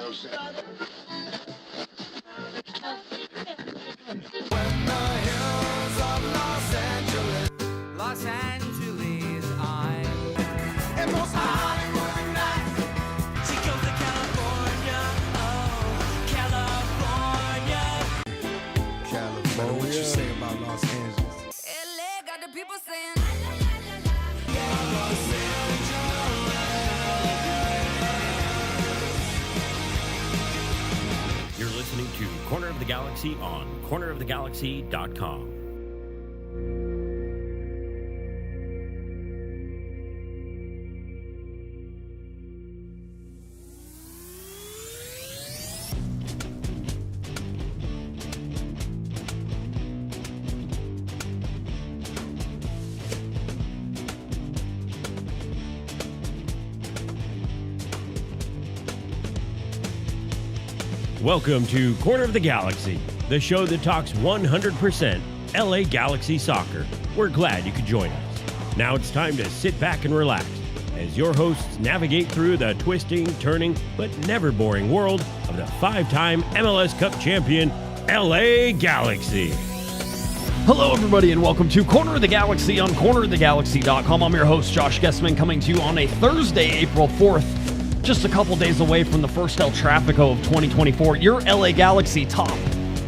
Los Angeles, I'm and most Hollywood nights. She goes to California, oh, California. What you say about Los Angeles? LA got the people saying. You're listening to Corner of the Galaxy on cornerofthegalaxy.com. Welcome to Corner of the Galaxy, the show that talks 100% LA Galaxy soccer. We're glad you could join us. Now it's time to sit back and relax as your hosts navigate through the twisting, turning, but never boring world of the five-time MLS Cup champion, LA Galaxy. Hello, everybody, and welcome to Corner of the Galaxy on cornerofthegalaxy.com. I'm your host, Josh Guesman, coming to you on a Thursday, April 4th. Just a couple days away from the first El Trafico of 2024. Your LA Galaxy top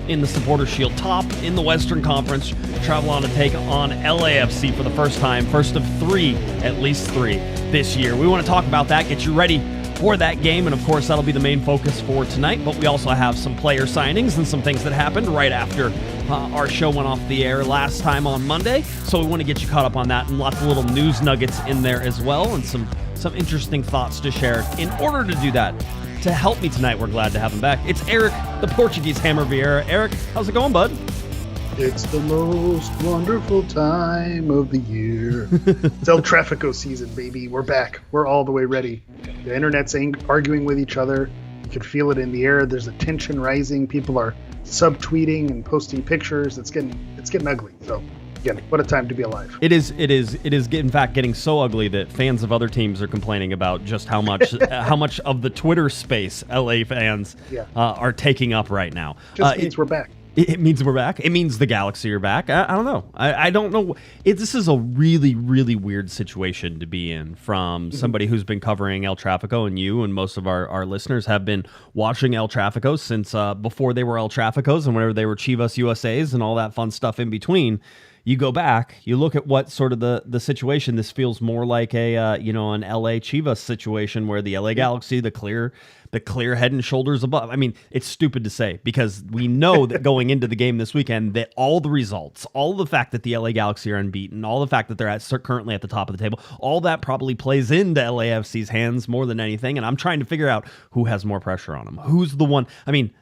in the Supporter Shield, top in the Western Conference, travel on to take on LAFC for the first time, first of three, at least three this year. We want to talk about that, get you ready for that game, and of course that'll be the main focus for tonight, but we also have some player signings and some things that happened right after our show went off the air last time on Monday, so we want to get you caught up on that, and lots of little news nuggets in there as well, and some interesting thoughts to share. In order to do that, to help me tonight, we're glad to have him back. It's Eric, the Portuguese Hammer Vieira. Eric, how's it going, bud? It's the most wonderful time of the year. It's El Trafico season, baby. We're back. We're all the way ready. The internet's arguing with each other. You can feel it in the air. There's a tension rising. People are subtweeting and posting pictures. It's getting ugly. So again, what a time to be alive. It is in fact getting so ugly that fans of other teams are complaining about just how much of the Twitter space LA fans are taking up right now. Just means we're back. It means we're back. It means the Galaxy are back. I don't know. I don't know. This is a really, really weird situation to be in from somebody who's been covering El Trafico, and you and most of our listeners have been watching El Trafico since before they were El Traficos and whenever they were Chivas USAs and all that fun stuff in between. You go back, you look at what sort of the situation. This feels more like an LA Chivas situation where the LA Galaxy, the clear head and shoulders above. I mean, it's stupid to say because we know that going into the game this weekend that all the results, all the fact that the LA Galaxy are unbeaten, all the fact that they're currently at the top of the table, all that probably plays into LAFC's hands more than anything. And I'm trying to figure out who has more pressure on them. Who's the one? I mean,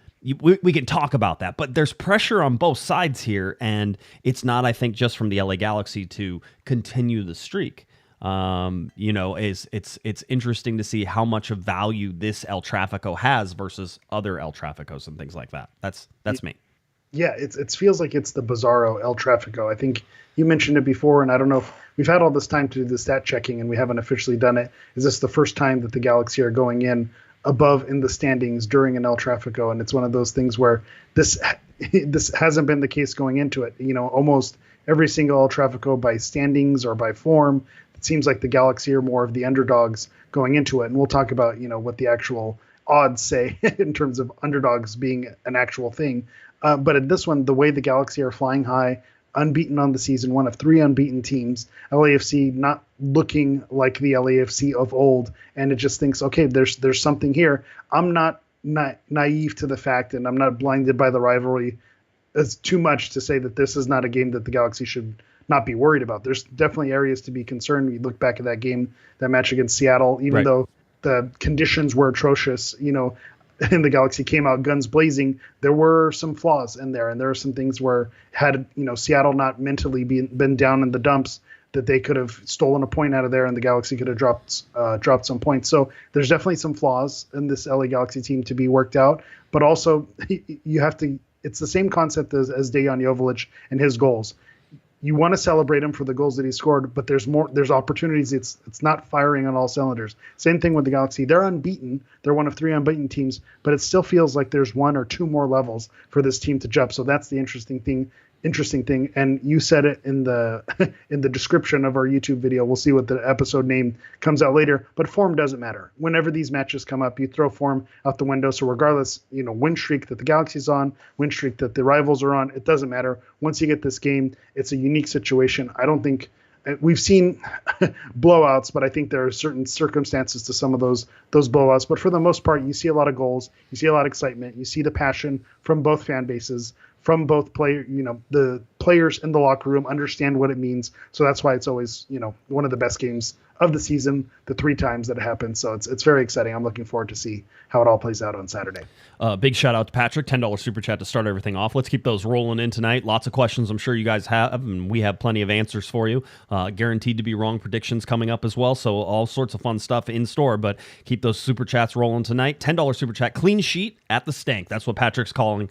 we can talk about that, but there's pressure on both sides here, and it's not, I think, just from the LA Galaxy to continue the streak. It's interesting to see how much of value this El Trafico has versus other El Traficos and things like that. That's me. Yeah, it feels like it's the bizarro El Trafico. I think you mentioned it before, and I don't know if we've had all this time to do the stat checking and we haven't officially done it. Is this the first time that the Galaxy are going in above in the standings during an El Trafico? And it's one of those things where this hasn't been the case going into it. You know, almost every single El Trafico by standings or by form, it seems like the Galaxy are more of the underdogs going into it. And we'll talk about, what the actual odds say in terms of underdogs being an actual thing. But in this one, the way the Galaxy are flying high, unbeaten on the season, one of three unbeaten teams, LAFC not looking like the LAFC of old, and it just thinks, okay, there's something here. I'm not naive to the fact, and I'm not blinded by the rivalry as too much to say that this is not a game that the Galaxy should not be worried about. There's definitely areas to be concerned. We look back at that game, that match against Seattle, even though the conditions were atrocious, and the Galaxy came out guns blazing, there were some flaws in there, and there are some things where had Seattle not mentally been down in the dumps, that they could have stolen a point out of there, and the Galaxy could have dropped some points. So there's definitely some flaws in this LA Galaxy team to be worked out, but also you have to. It's the same concept as Dejan Joveljic and his goals. you want to celebrate him for the goals that he scored, but there's opportunities. It's not firing on all cylinders. Same thing with the Galaxy. They're unbeaten. They're one of 3 unbeaten teams, but it still feels like there's 1 or 2 more levels for this team to jump. So that's the interesting thing. And you said it in the in the description of our YouTube video. We'll see what the episode name comes out later, but form doesn't matter. Whenever these matches come up, you throw form out the window. So regardless, win streak that the Galaxy's on, win streak that the rivals are on, it doesn't matter. Once you get this game, it's a unique situation. I don't think we've seen blowouts, but I think there are certain circumstances to some of those blowouts. But for the most part, you see a lot of goals, you see a lot of excitement, you see the passion from both fan bases, from both the players in the locker room understand what it means. So that's why it's always, one of the best games of the season, the 3 times that it happened. So it's very exciting. I'm looking forward to see how it all plays out on Saturday. Big shout out to Patrick, $10 super chat to start everything off. Let's keep those rolling in tonight. Lots of questions I'm sure you guys have, and we have plenty of answers for you. Guaranteed to be wrong predictions coming up as well. So all sorts of fun stuff in store, but keep those super chats rolling tonight. $10 super chat, clean sheet at the stank. That's what Patrick's calling.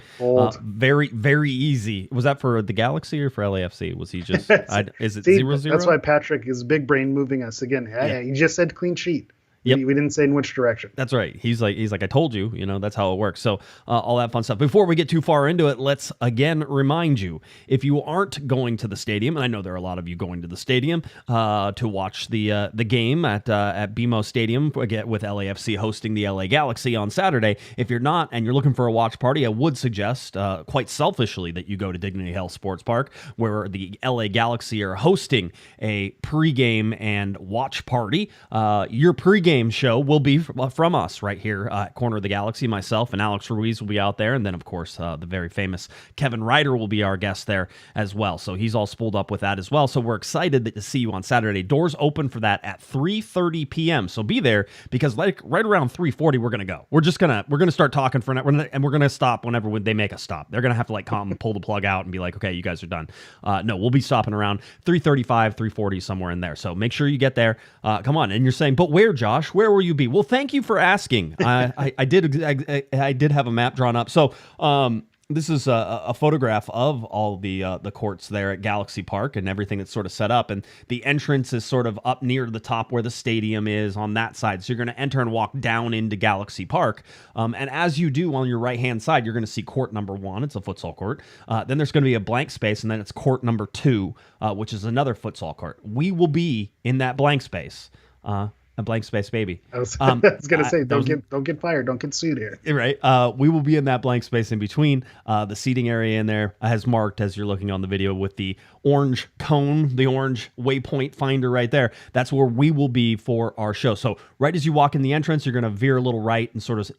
Very, very easy. Was that for the Galaxy or for LAFC? Was he just, is it 0-0? That's why Patrick is big brain moving us again. He just said clean sheet. Yep. We didn't say in which direction. That's right. He's like, I told you, that's how it works. So all that fun stuff. Before we get too far into it, let's again remind you, if you aren't going to the stadium, and I know there are a lot of you going to the stadium to watch the game at BMO Stadium with LAFC hosting the LA Galaxy on Saturday. If you're not and you're looking for a watch party, I would suggest quite selfishly that you go to Dignity Health Sports Park, where the LA Galaxy are hosting a pregame and watch party. Your pregame show will be from us right here at Corner of the Galaxy. Myself and Alex Ruiz will be out there, and then of course the very famous Kevin Ryder will be our guest there as well. So he's all spooled up with that as well. So we're excited to see you on Saturday. Doors open for that at 3:30 p.m. So be there, because right around 3:40 we're gonna go. We're gonna start talking for an hour, and we're gonna stop whenever they make us stop. They're gonna have to come and pull the plug out and be like, okay, you guys are done. No, we'll be stopping around 3:35, 3:40, somewhere in there. So make sure you get there. Come on. And you're saying, but where, Josh? Where will you be? Well, thank you for asking. I did have a map drawn up. So this is a photograph of all the courts there at Galaxy Park and everything that's sort of set up. And the entrance is sort of up near the top where the stadium is on that side. So you're going to enter and walk down into Galaxy Park. And as you do, on your right-hand side, you're going to see court number 1. It's a futsal court. Then there's going to be a blank space, and then it's court number 2, which is another futsal court. We will be in that blank space. A blank space, baby. I was going to say, don't get fired. Don't get sued here. Right. We will be in that blank space in between. The seating area in there has marked, as you're looking on the video, with the orange cone, the orange waypoint finder right there. That's where we will be for our show. So right as you walk in the entrance, you're going to veer a little right and sort of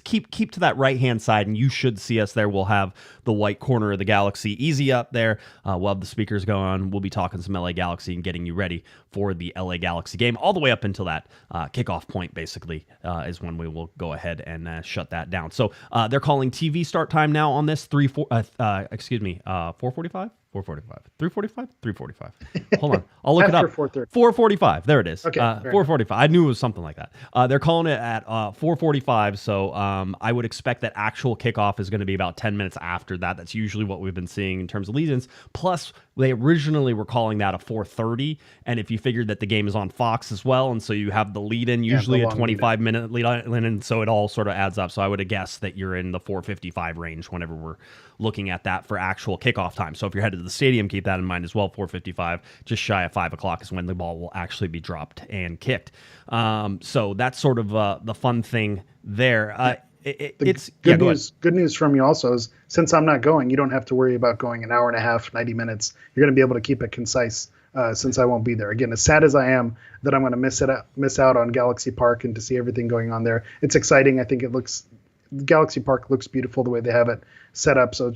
keep to that right-hand side, and you should see us there. We'll have the white Corner of the Galaxy easy up there. We'll have the speakers going on. We'll be talking some LA Galaxy and getting you ready for the LA Galaxy game all the way up until that kickoff point, basically, is when we will go ahead and shut that down. So they're calling TV start time now on this 4:45? 4:45. 3:45? 3:45. Hold on. I'll look it up. 4:45. There it is. Okay. 4:45. I knew it was something like that. They're calling it at 4:45. So I would expect that actual kickoff is going to be about 10 minutes after that. That's usually what we've been seeing in terms of lead-ins. Plus, they originally were calling that a 4:30. And if you figured that the game is on Fox as well, and so you have the lead-in, usually a 25-minute lead-in, and so it all sort of adds up. So I would have guessed that you're in the 4:55 range whenever we're looking at that for actual kickoff time. So if you're headed to the stadium, keep that in mind as well. 4:55, just shy of 5 o'clock is when the ball will actually be dropped and kicked. So that's sort of the fun thing there. It's good news. Good news from you also is, since I'm not going, you don't have to worry about going an hour and a half, 90 minutes. You're going to be able to keep it concise since I won't be there. Again, as sad as I am that I'm going to miss out on Galaxy Park and to see everything going on there, it's exciting. I think Galaxy Park looks beautiful the way they have it set up. So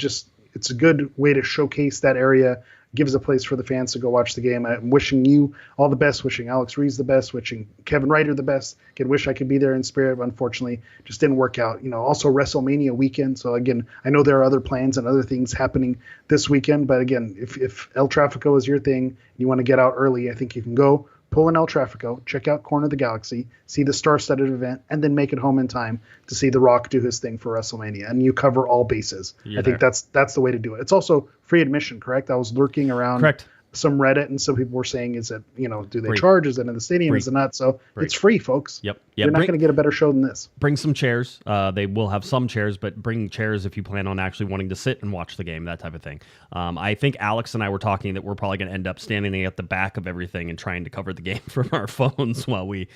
it's a good way to showcase that area, gives a place for the fans to go watch the game. I'm wishing you all the best, wishing Alex Ruiz the best, wishing Kevin Ryder the best. Again, wish I could be there in spirit, but unfortunately just didn't work out. Also WrestleMania weekend. So again, I know there are other plans and other things happening this weekend, but again, if El Trafico is your thing, you want to get out early, I think you can go. pull in El Trafico, check out Corner of the Galaxy, see the star-studded event, and then make it home in time to see The Rock do his thing for WrestleMania. And you cover all bases. I think that's the way to do it. It's also free admission, correct? I was lurking around some Reddit, and some people were saying, is it, do they charge? Is it in the stadium? Is it not? So it's free, folks. Yep. You're not going to get a better show than this. Bring some chairs. They will have some chairs, but bring chairs if you plan on actually wanting to sit and watch the game, that type of thing. I think Alex and I were talking that we're probably going to end up standing at the back of everything and trying to cover the game from our phones while we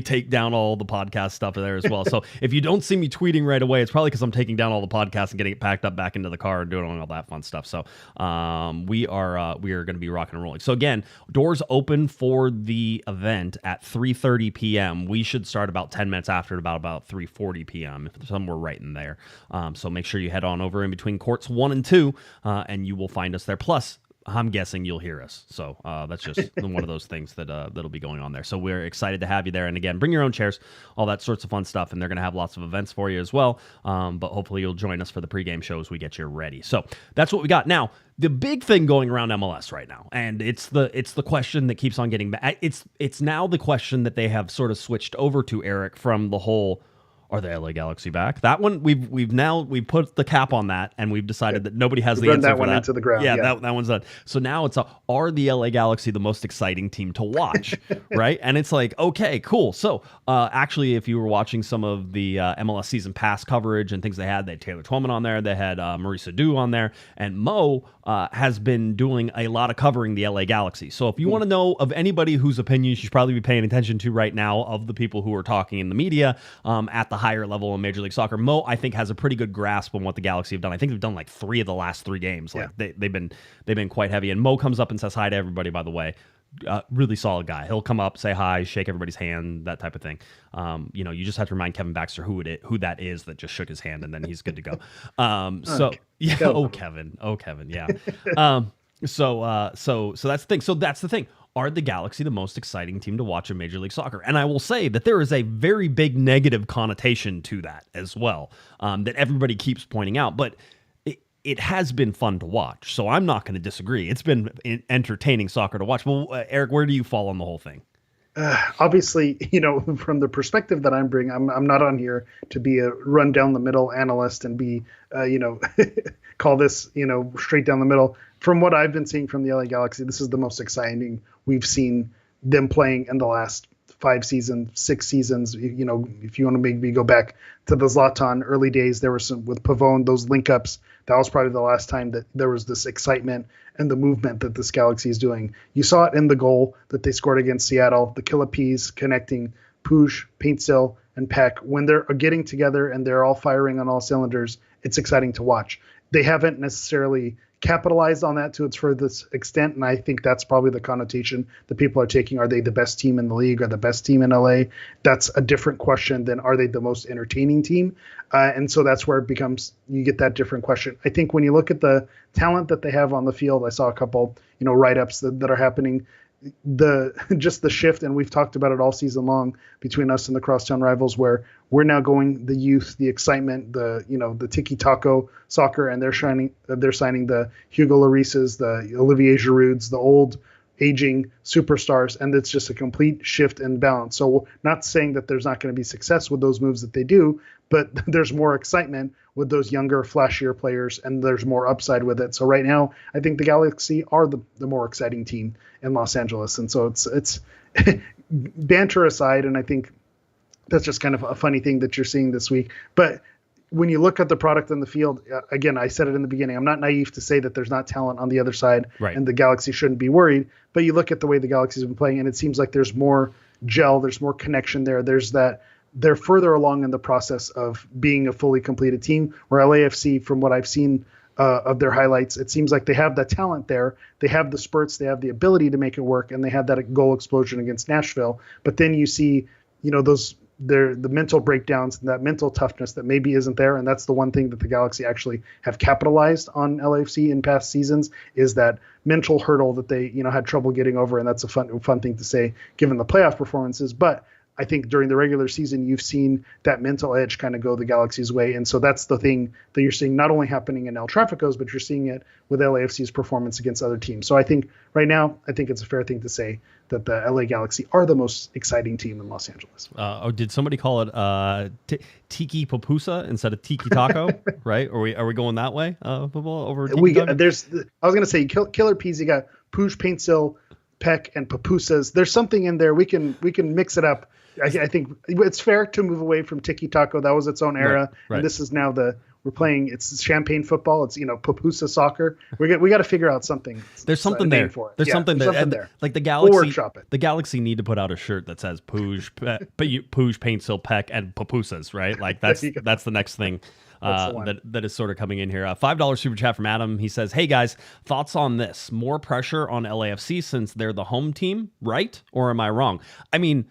take down all the podcast stuff there as well. So if you don't see me tweeting right away, it's probably because I'm taking down all the podcasts and getting it packed up back into the car and doing all that fun stuff. So we are going to be rocking and rolling. So again, doors open for the event at 3:30 p.m. We should start about 10 minutes after, about 3:40 p.m. Somewhere right in there. So make sure you head on over in between courts 1 and 2, and you will find us there. Plus, I'm guessing you'll hear us. So that's just one of those things that'll be going on there. So we're excited to have you there. And again, bring your own chairs, all that sorts of fun stuff. And they're going to have lots of events for you as well. But hopefully you'll join us for the pregame show as we get you ready. So that's what we got. Now, the big thing going around MLS right now, and it's the question that keeps on getting back. It's now the question that they have sort of switched over to, Eric, from the whole, are the LA Galaxy back? That one we've put the cap on that, and we've decided that nobody has the answer that for one that. into the ground. Yeah, that one's done. So now it's are the LA Galaxy the most exciting team to watch, right? And it's like, okay, cool. So actually, if you were watching some of the MLS season pass coverage and things they had Taylor Twellman on there, they had Marisa Dew on there, and Mo has been doing a lot of covering the LA Galaxy. So if you want to know of anybody whose opinion you should probably be paying attention to right now, of the people who are talking in the media at the higher level in Major League Soccer, Mo, I think, has a pretty good grasp on what the Galaxy have done. I think they've done like 3 of the last 3 games. Like they've been quite heavy. And Mo comes up and says hi to everybody, by the way. Really solid guy. He'll come up, say hi, shake everybody's hand, that type of thing. You just have to remind Kevin Baxter who that is that just shook his hand, and then he's good to go. Kevin, yeah. So that's the thing. So that's the thing. Are the Galaxy the most exciting team to watch in Major League Soccer? And I will say that there is a very big negative connotation to that as well, that everybody keeps pointing out. But it has been fun to watch, so I'm not going to disagree. It's been entertaining soccer to watch. Well, Eric, where do you fall on the whole thing? Obviously, from the perspective that I'm bringing, I'm not on here to be a run down the middle analyst and be, call this, straight down the middle. From what I've been seeing from the LA Galaxy, this is the most exciting we've seen them playing in the last 5 seasons, 6 seasons. If you want to make me go back to the Zlatan early days, there was some with Pavone, those link ups. That was probably the last time that there was this excitement and the movement that this Galaxy is doing. You saw it in the goal that they scored against Seattle, the Killer Peas connecting Puig, Paintsil, and Peck. When they're getting together and they're all firing on all cylinders, it's exciting to watch. They haven't necessarily capitalized on that to its furthest extent, and I think that's probably the connotation that people are taking. Are they the best team in the league or the best team in LA? That's a different question than are they the most entertaining team? And so that's where it becomes, you get that different question. I think when you look at the talent that they have on the field, I saw a couple, write-ups that are happening. The shift, and we've talked about it all season long between us and the crosstown rivals, where we're now going the youth, the excitement, the tiki-taka soccer, and they're signing the Hugo Llorises, the Olivier Girouds, the old aging superstars, and it's just a complete shift in balance. So not saying that there's not going to be success with those moves that they do, but there's more excitement with those younger, flashier players, and there's more upside with it. So right now, I think the Galaxy are the more exciting team in Los Angeles. And so it's banter aside, and I think that's just kind of a funny thing that you're seeing this week. But when you look at the product in the field, again, I said it in the beginning, I'm not naive to say that there's not talent on the other side, right, and the Galaxy shouldn't be worried. But you look at the way the Galaxy's been playing, and it seems like there's more gel, there's more connection there. There's that they're further along in the process of being a fully completed team, where LAFC, from what I've seen of their highlights, it seems like they have the talent there. They have the spurts, they have the ability to make it work, and they had that goal explosion against Nashville. But then you see, the mental breakdowns and that mental toughness that maybe isn't there. And that's the one thing that the Galaxy actually have capitalized on LAFC in past seasons, is that mental hurdle that they, had trouble getting over. And that's a fun thing to say given the playoff performances. But I think during the regular season, you've seen that mental edge kind of go the Galaxy's way. And so that's the thing that you're seeing not only happening in El Trafico's, but you're seeing it with LAFC's performance against other teams. So I think right now, I think it's a fair thing to say that the LA Galaxy are the most exciting team in Los Angeles. Did somebody call it Tiki Papusa instead of Tiki Taco? Right? Are we going that way? Football over Tiki Taco? I was going to say Killer Peas. You got Puig, Paintsil, Peck, and Papusas. There's something in there. We can mix it up. I think it's fair to move away from Tiki Taco. That was its own era, right. And this is now we're playing. It's champagne football. It's Papusa soccer. We got to figure out something. There's something there. There's something there. Like the Galaxy. We'll workshop it. The Galaxy need to put out a shirt that says Puig, Paintsil, Peck, and Papusas. Right? Like that's the next thing. That is sort of coming in here. $5 super chat from Adam. He says, "Hey guys, thoughts on this? More pressure on LAFC since they're the home team, right? Or am I wrong? I mean,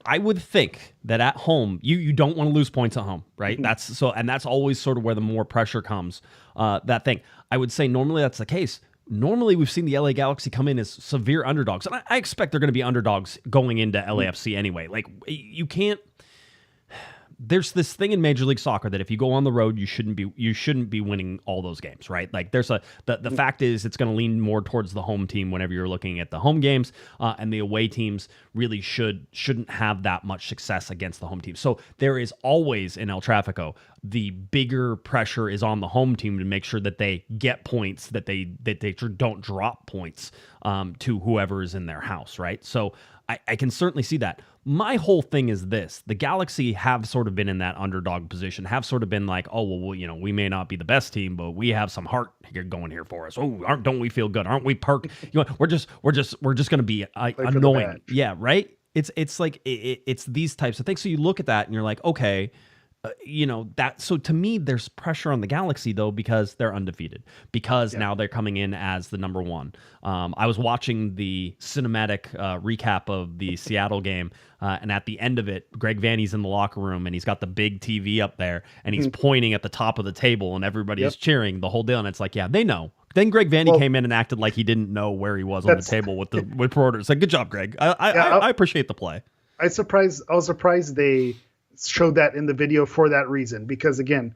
I would think that at home, you don't want to lose points at home, right? Mm-hmm. That's always sort of where the more pressure comes. That thing. I would say normally that's the case. Normally we've seen the LA Galaxy come in as severe underdogs, and I expect they're going to be underdogs going into LAFC anyway. Like you can't. There's this thing in Major League Soccer that if you go on the road, you shouldn't be winning all those games, right? Like the fact is it's going to lean more towards the home team whenever you're looking at the home games, and the away teams really shouldn't have that much success against the home team. So there is always in El Trafico the bigger pressure is on the home team to make sure that they get points, that they don't drop points to whoever is in their house, right? So I can certainly see that. My whole thing is this. The Galaxy have sort of been in that underdog position, have sort of been like, oh, well, we may not be the best team, but we have some heart going here for us. Oh, don't we feel good? Aren't we we're just going to be annoying. Yeah, right? It's like it's these types of things. So you look at that and you're like, okay, that. So to me, there's pressure on the Galaxy though, because they're undefeated, because now they're coming in as the number one. I was watching the cinematic recap of the Seattle game, and at the end of it, Greg Vanney's in the locker room and he's got the big TV up there and he's pointing at the top of the table and everybody is cheering the whole deal. And it's like, yeah, they know. Then Greg Vanney came in and acted like he didn't know where he was on the table with reporters. Like, good job, Greg. I appreciate the play. I was surprised they showed that in the video for that reason, because again,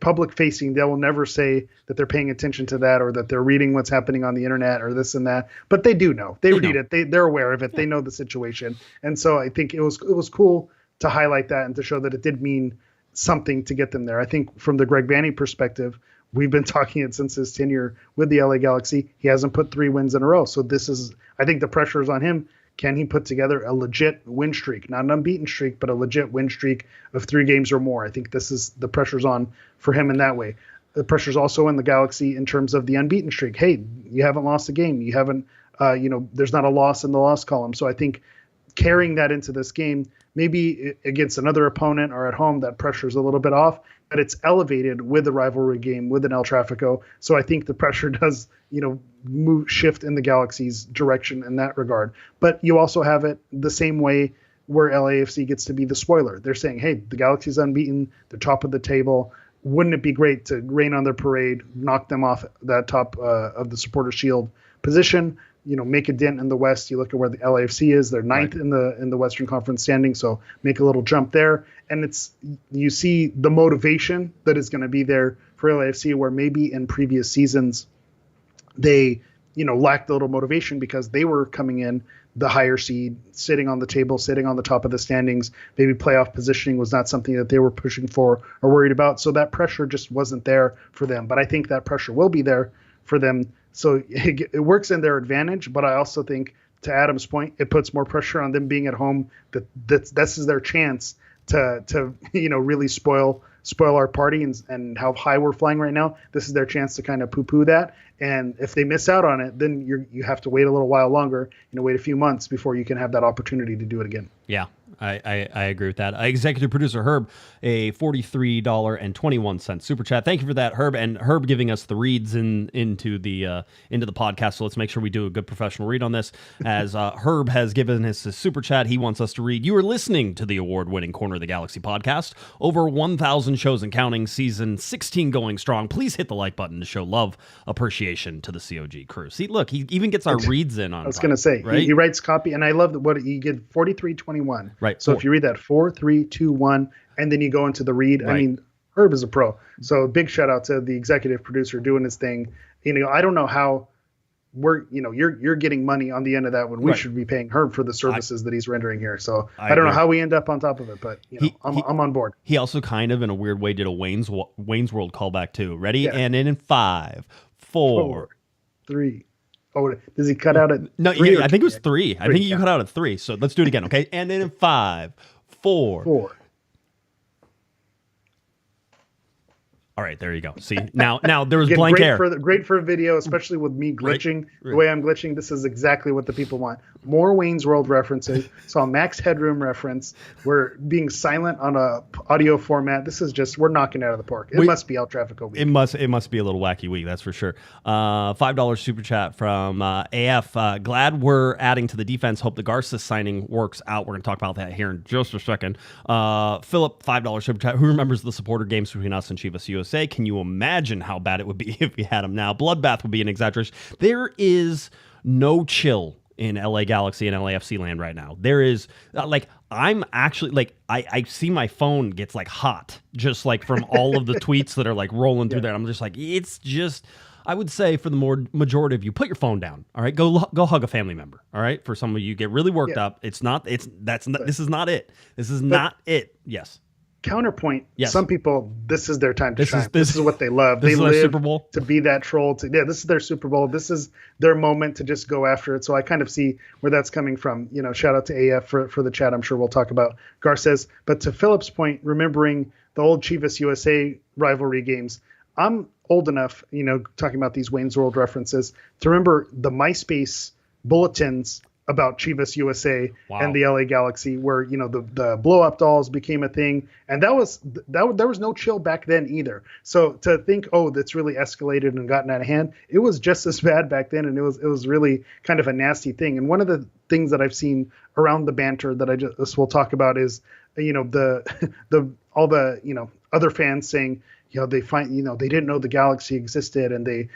public facing, they will never say that they're paying attention to that or that they're reading what's happening on the internet or this and that, but they do know. They read it. They're aware of it. They know the situation. And so I think it was cool to highlight that and to show that it did mean something to get them there. I think from the Greg Vanney perspective, we've been talking it since his tenure with the LA Galaxy. He hasn't put 3 wins in a row. So I think the pressure is on him. Can he put together a legit win streak, not an unbeaten streak, but a legit win streak of 3 games or more? I think the pressure's on for him in that way. The pressure's also in the Galaxy in terms of the unbeaten streak. Hey, you haven't lost a game. You haven't, there's not a loss in the loss column. So I think carrying that into this game, maybe against another opponent or at home, that pressure's a little bit off, but it's elevated with the rivalry game with an El Trafico. So I think the pressure does, shift in the Galaxy's direction in that regard. But you also have it the same way where LAFC gets to be the spoiler. They're saying, hey, the Galaxy's unbeaten. They're top of the table. Wouldn't it be great to rain on their parade, knock them off that top of the supporter shield position, make a dent in the West? You look at where the LAFC is. They're 9th in the Western Conference standing. So make a little jump there. And you see the motivation that is going to be there for LAFC, where maybe in previous seasons, they, lacked a little motivation because they were coming in the higher seed, sitting on the table, sitting on the top of the standings. Maybe playoff positioning was not something that they were pushing for or worried about. So that pressure just wasn't there for them. But I think that pressure will be there for them. So it works in their advantage. But I also think, to Adam's point, it puts more pressure on them being at home. This is their chance to really spoil our party and how high we're flying right now. This is their chance to kind of poo-poo that. And if they miss out on it, then you have to wait a little while longer, wait a few months before you can have that opportunity to do it again. Yeah, I agree with that. Executive producer Herb, a $43.21 super chat. Thank you for that, Herb. And Herb giving us the reads into the podcast. So let's make sure we do a good professional read on this. As Herb has given us his super chat, he wants us to read. You are listening to the award-winning Corner of the Galaxy podcast. Over 1,000 shows and counting, season 16 going strong. Please hit the like button to show love, appreciation, appreciation to the COG crew. See, look, he even gets our reads in on. I was going to say, right? he writes copy, and I love that what he did 43-21. Right. So if you read that 4-3-2-1, and then you go into the read, I mean, Herb is a pro. So big shout out to the executive producer doing his thing. I don't know how you're getting money on the end of that when we should be paying Herb for the services that he's rendering here. So I don't know how we end up on top of it, but I'm on board. He also kind of in a weird way did a Wayne's World callback too. Ready? Yeah. And in 5, 4, 3. Oh, does he cut out at no? Yeah, I think it was 3. I think you cut out at 3. So let's do it again, okay? And then in 5, 4. All right, there you go. See, now there was blank air. Great for a video, especially with me glitching the way I'm glitching. This is exactly what the people want. More Wayne's World references. Saw Max Headroom reference. We're being silent on a audio format. This is just, we're knocking it out of the park. It must be El Trafico week. It must be a little wacky week, that's for sure. $5 super chat from AF. Glad we're adding to the defense. Hope the Garces signing works out. We're going to talk about that here in just a second. Philip, $5 super chat. Who remembers the supporter games between us and Chivas USA? Can you imagine how bad it would be if we had them now? Bloodbath would be an exaggeration. There is no chill in LA Galaxy and LAFC land right now. There is I'm actually I see my phone gets hot just from all of the tweets that are rolling through there. I'm just it's just, I would say for the majority of you, put your phone down. All right, go hug a family member. All right, for some of you get really worked up. This is not it. This is not it. Yes. Counterpoint. Yes. Some people, this is their time to shine. This is what they love. They live Super Bowl to be that troll. This is their Super Bowl. This is their moment to just go after it. So I kind of see where that's coming from. Shout out to AF for the chat. I'm sure we'll talk about Garces. But to Philip's point, remembering the old Chivas USA rivalry games, I'm old enough, talking about these Wayne's World references, to remember the MySpace bulletins about Chivas USA and the LA Galaxy, where the blow up dolls became a thing, and there was no chill back then either. So to think, that's really escalated and gotten out of hand, it was just as bad back then, and it was really kind of a nasty thing. And one of the things that I've seen around the banter that I just will talk about is all the other fans saying, they find, they didn't know the Galaxy existed, and the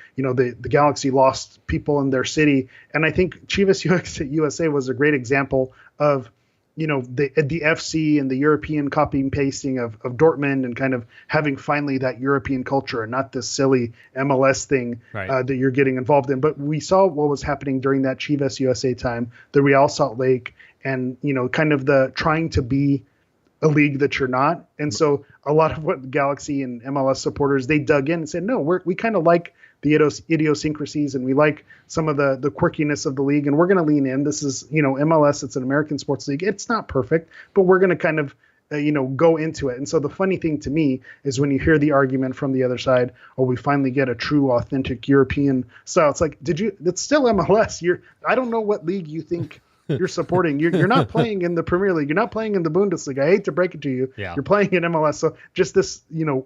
Galaxy lost people in their city. And I think Chivas USA was a great example of, the FC and the European copy and pasting of Dortmund, and kind of having finally that European culture and not this silly MLS thing that you're getting involved in. But we saw what was happening during that Chivas USA time, the Real Salt Lake, and, kind of the trying to be a league that you're not. And so a lot of what Galaxy and MLS supporters, they dug in and said, no, we kind of like the idiosyncrasies, and we like some of the quirkiness of the league, and we're going to lean in. This is, MLS, it's an American sports league. It's not perfect, but we're going to kind of, go into it. And so the funny thing to me is when you hear the argument from the other side, we finally get a true, authentic European style. It's like, it's still MLS. I don't know what league you think you're supporting. You're not playing in the Premier League. You're not playing in the Bundesliga. I hate to break it to you. Yeah. You're playing in MLS. So just this,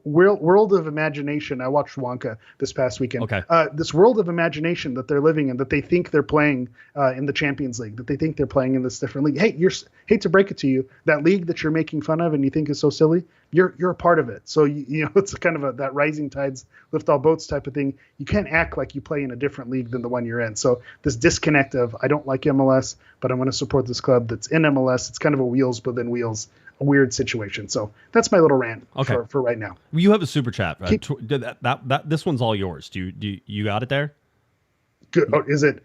world of imagination. I watched Wonka this past weekend. Okay. This world of imagination that they're living in, that they think they're playing in the Champions League, that they think they're playing in this different league. Hey, hate to break it to you, that league that you're making fun of and you think is so silly, you're a part of it. So it's kind of that rising tides lift all boats type of thing. You can't act like you play in a different league than the one you're in. So this disconnect of, I don't like MLS, but I'm going to support this club that's in MLS. It's kind of a wheels within wheels, a weird situation. So that's my little rant for right now. You have a super chat. This one's all yours. Do you got it there? Good. Oh, is it?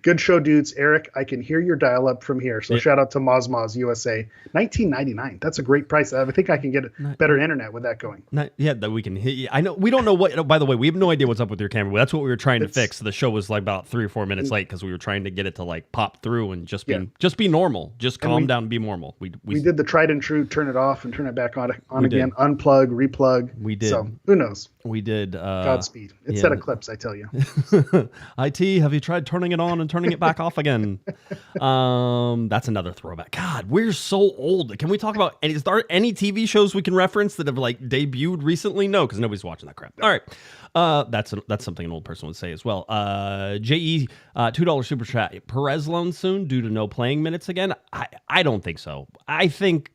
Good show, dudes. Eric, I can hear your dial-up from here. So shout out to Mozmoz USA. $19.99. That's a great price. I think I can get better internet with that going. That we can hit. I know we don't know what. By the way, we have no idea what's up with your camera. That's what we were trying to fix. The show was about 3 or 4 minutes late because we were trying to get it to pop through and just be normal. Just calm down and be normal. We did the tried and true. Turn it off and turn it back on again. Unplug, replug. We did. So who knows? We did. Godspeed. It's set of clips, I tell you. IT, have you tried turning it on and turning it back off again? That's another throwback. God, we're so old. Can we talk about any TV shows we can reference that have debuted recently? No, because nobody's watching that crap. All right. That's something an old person would say as well. JE, $2 super chat. Perez loan soon due to no playing minutes again? I don't think so. I think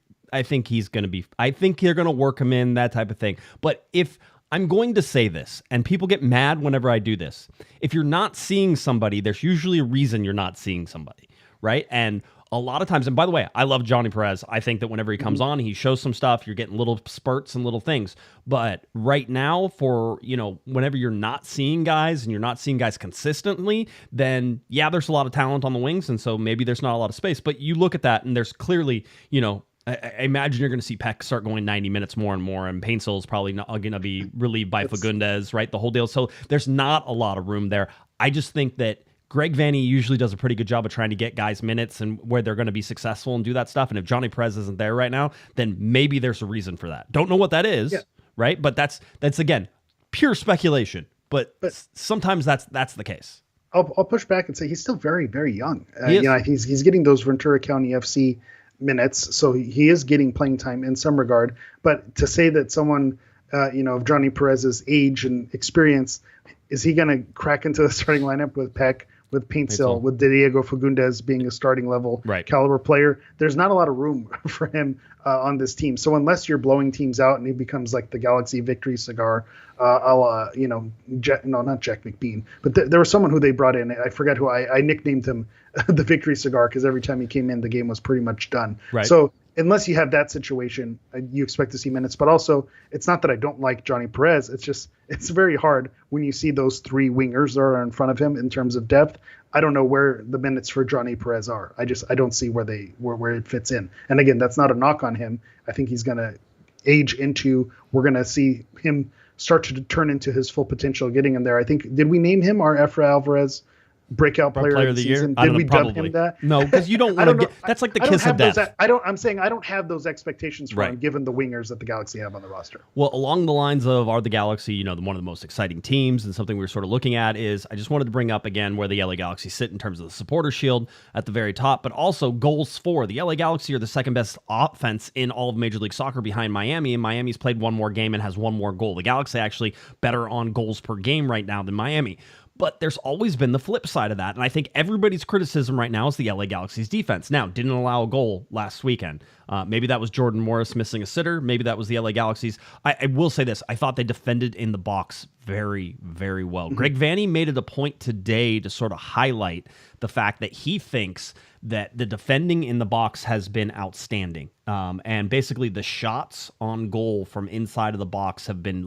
he's going to be. I think they're going to work him in, that type of thing. But if I'm going to say this, and people get mad whenever I do this. If you're not seeing somebody, there's usually a reason you're not seeing somebody, right? And a lot of times, and by the way, I love Johnny Perez. I think that whenever he comes on, he shows some stuff. You're getting little spurts and little things. But right now, for, whenever you're not seeing guys and you're not seeing guys consistently, then yeah, there's a lot of talent on the wings. And so maybe there's not a lot of space. But you look at that and there's clearly, I imagine you're going to see Peck start going 90 minutes more and more, and Paintsill is probably not going to be relieved by Fagundes, right? The whole deal. So there's not a lot of room there. I just think that Greg Vanny usually does a pretty good job of trying to get guys minutes and where they're going to be successful and do that stuff. And if Johnny Perez isn't there right now, then maybe there's a reason for that. Don't know what that is, right? But that's again pure speculation. But sometimes that's the case. I'll push back and say he's still very, very young. He's getting those Ventura County FC minutes, so he is getting playing time in some regard. But to say that someone, of Johnny Perez's age and experience, is he going to crack into the starting lineup with Peck, with Paintsill, with Diego Fagundes being a starting level caliber player? There's not a lot of room for him on this team. So unless you're blowing teams out and he becomes like the Galaxy victory cigar, not Jack McBean, but there was someone who they brought in. I forget who I nicknamed him the victory cigar because every time he came in, the game was pretty much done. Right. So unless you have that situation, you expect to see minutes. But also, it's not that I don't like Johnny Perez. It's just it's very hard when you see those three wingers that are in front of him in terms of depth. I don't know where the minutes for Johnny Perez are. I don't see where it fits in. And again, that's not a knock on him. I think he's going to age into. We're going to see him start to turn into his full potential, getting in there. I think, did we name him our Efra Alvarez breakout player of the season? Did we dub him that? No, because you don't want to get that's like the kiss of death. I'm saying I don't have those expectations for him given the wingers that the Galaxy have on the roster. Well, along the lines of are the Galaxy, one of the most exciting teams, and something we're sort of looking at is I just wanted to bring up again where the LA Galaxy sit in terms of the supporter shield at the very top, but also goals for. The LA Galaxy are the second best offense in all of Major League Soccer behind Miami, and Miami's played one more game and has one more goal. The Galaxy actually better on goals per game right now than Miami. But there's always been the flip side of that. And I think everybody's criticism right now is the LA Galaxy's defense. Now, didn't allow a goal last weekend. Maybe that was Jordan Morris missing a sitter. Maybe that was the LA Galaxy's. I will say this. I thought they defended in the box very, very well. Mm-hmm. Greg Vanny made it a point today to sort of highlight the fact that he thinks that the defending in the box has been outstanding. And basically the shots on goal from inside of the box have been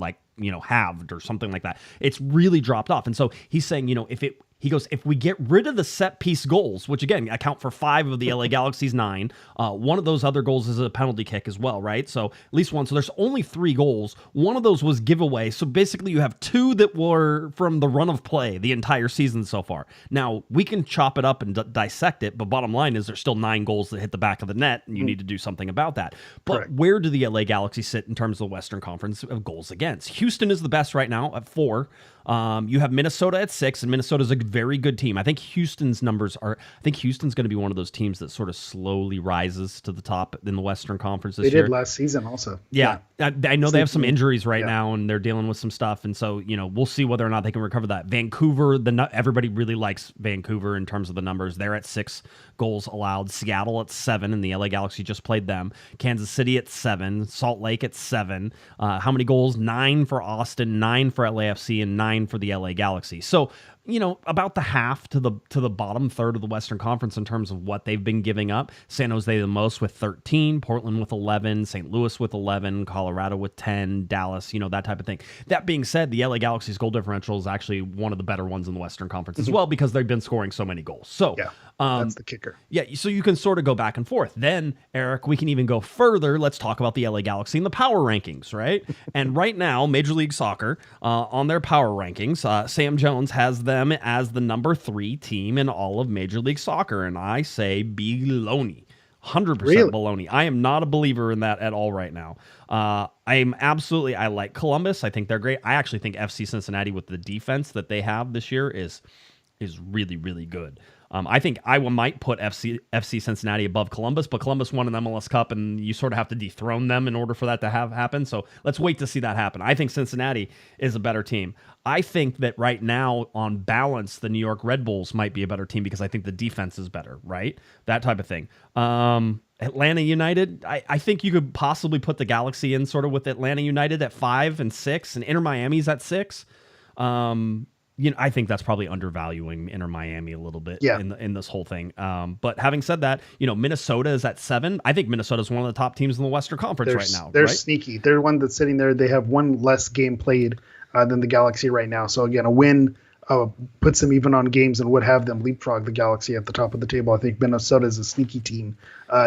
halved or something like that. It's really dropped off. And so he's saying, if we get rid of the set piece goals, which again account for 5 of the LA Galaxy's 9, one of those other goals is a penalty kick as well, right? So at least one. So there's only 3 goals. One of those was giveaway. So basically you have 2 that were from the run of play the entire season so far. Now we can chop it up and dissect it, but bottom line is there's still 9 goals that hit the back of the net, and you need to do something about that. But correct. Where do the LA Galaxy sit in terms of the Western Conference of goals against? Houston is the best right now at 4. You have Minnesota at 6, and Minnesota's a very good team. I think Houston's numbers are. I think Houston's going to be one of those teams that sort of slowly rises to the top in the Western Conference this year. They did last season also. Yeah. I know they have some injuries right now, and they're dealing with some stuff, and so we'll see whether or not they can recover that. Vancouver, everybody really likes Vancouver in terms of the numbers. They're at 6 goals allowed. Seattle at 7, and the LA Galaxy just played them. Kansas City at 7. Salt Lake at 7. How many goals? 9 for Austin, 9 for LAFC, and 9 for the LA Galaxy. So about the half to the bottom third of the Western Conference in terms of what they've been giving up. San Jose the most with 13, Portland with 11, St. Louis with 11, Colorado with 10, Dallas, that type of thing. That being said, the LA Galaxy's goal differential is actually one of the better ones in the Western Conference as well, because they've been scoring so many goals. So that's the kicker. Yeah, so you can sort of go back and forth. Then, Eric, we can even go further. Let's talk about the LA Galaxy and the power rankings, right? And right now, Major League Soccer, on their power rankings, Sam Jones has them as the number 3 team in all of Major League Soccer, and I say baloney. 100% baloney. I am not a believer in that at all right now. I like Columbus. I think they're great. I actually think FC Cincinnati, with the defense that they have this year, is really, really good. I think I might put FC Cincinnati above Columbus, but Columbus won an MLS Cup, and you sort of have to dethrone them in order for that to happen. So let's wait to see that happen. I think Cincinnati is a better team. I think that right now, on balance, the New York Red Bulls might be a better team because I think the defense is better, right? That type of thing. Atlanta United, I think you could possibly put the Galaxy in sort of with Atlanta United at 5 and 6, and Inter Miami's at 6. I think that's probably undervaluing Inter Miami a little bit in this whole thing. But having said that, Minnesota is at 7. I think Minnesota is one of the top teams in the Western Conference right now. They're right? sneaky. They're one that's sitting there. They have one less game played than the Galaxy right now. So again, a win puts them even on games and would have them leapfrog the Galaxy at the top of the table. I think Minnesota is a sneaky team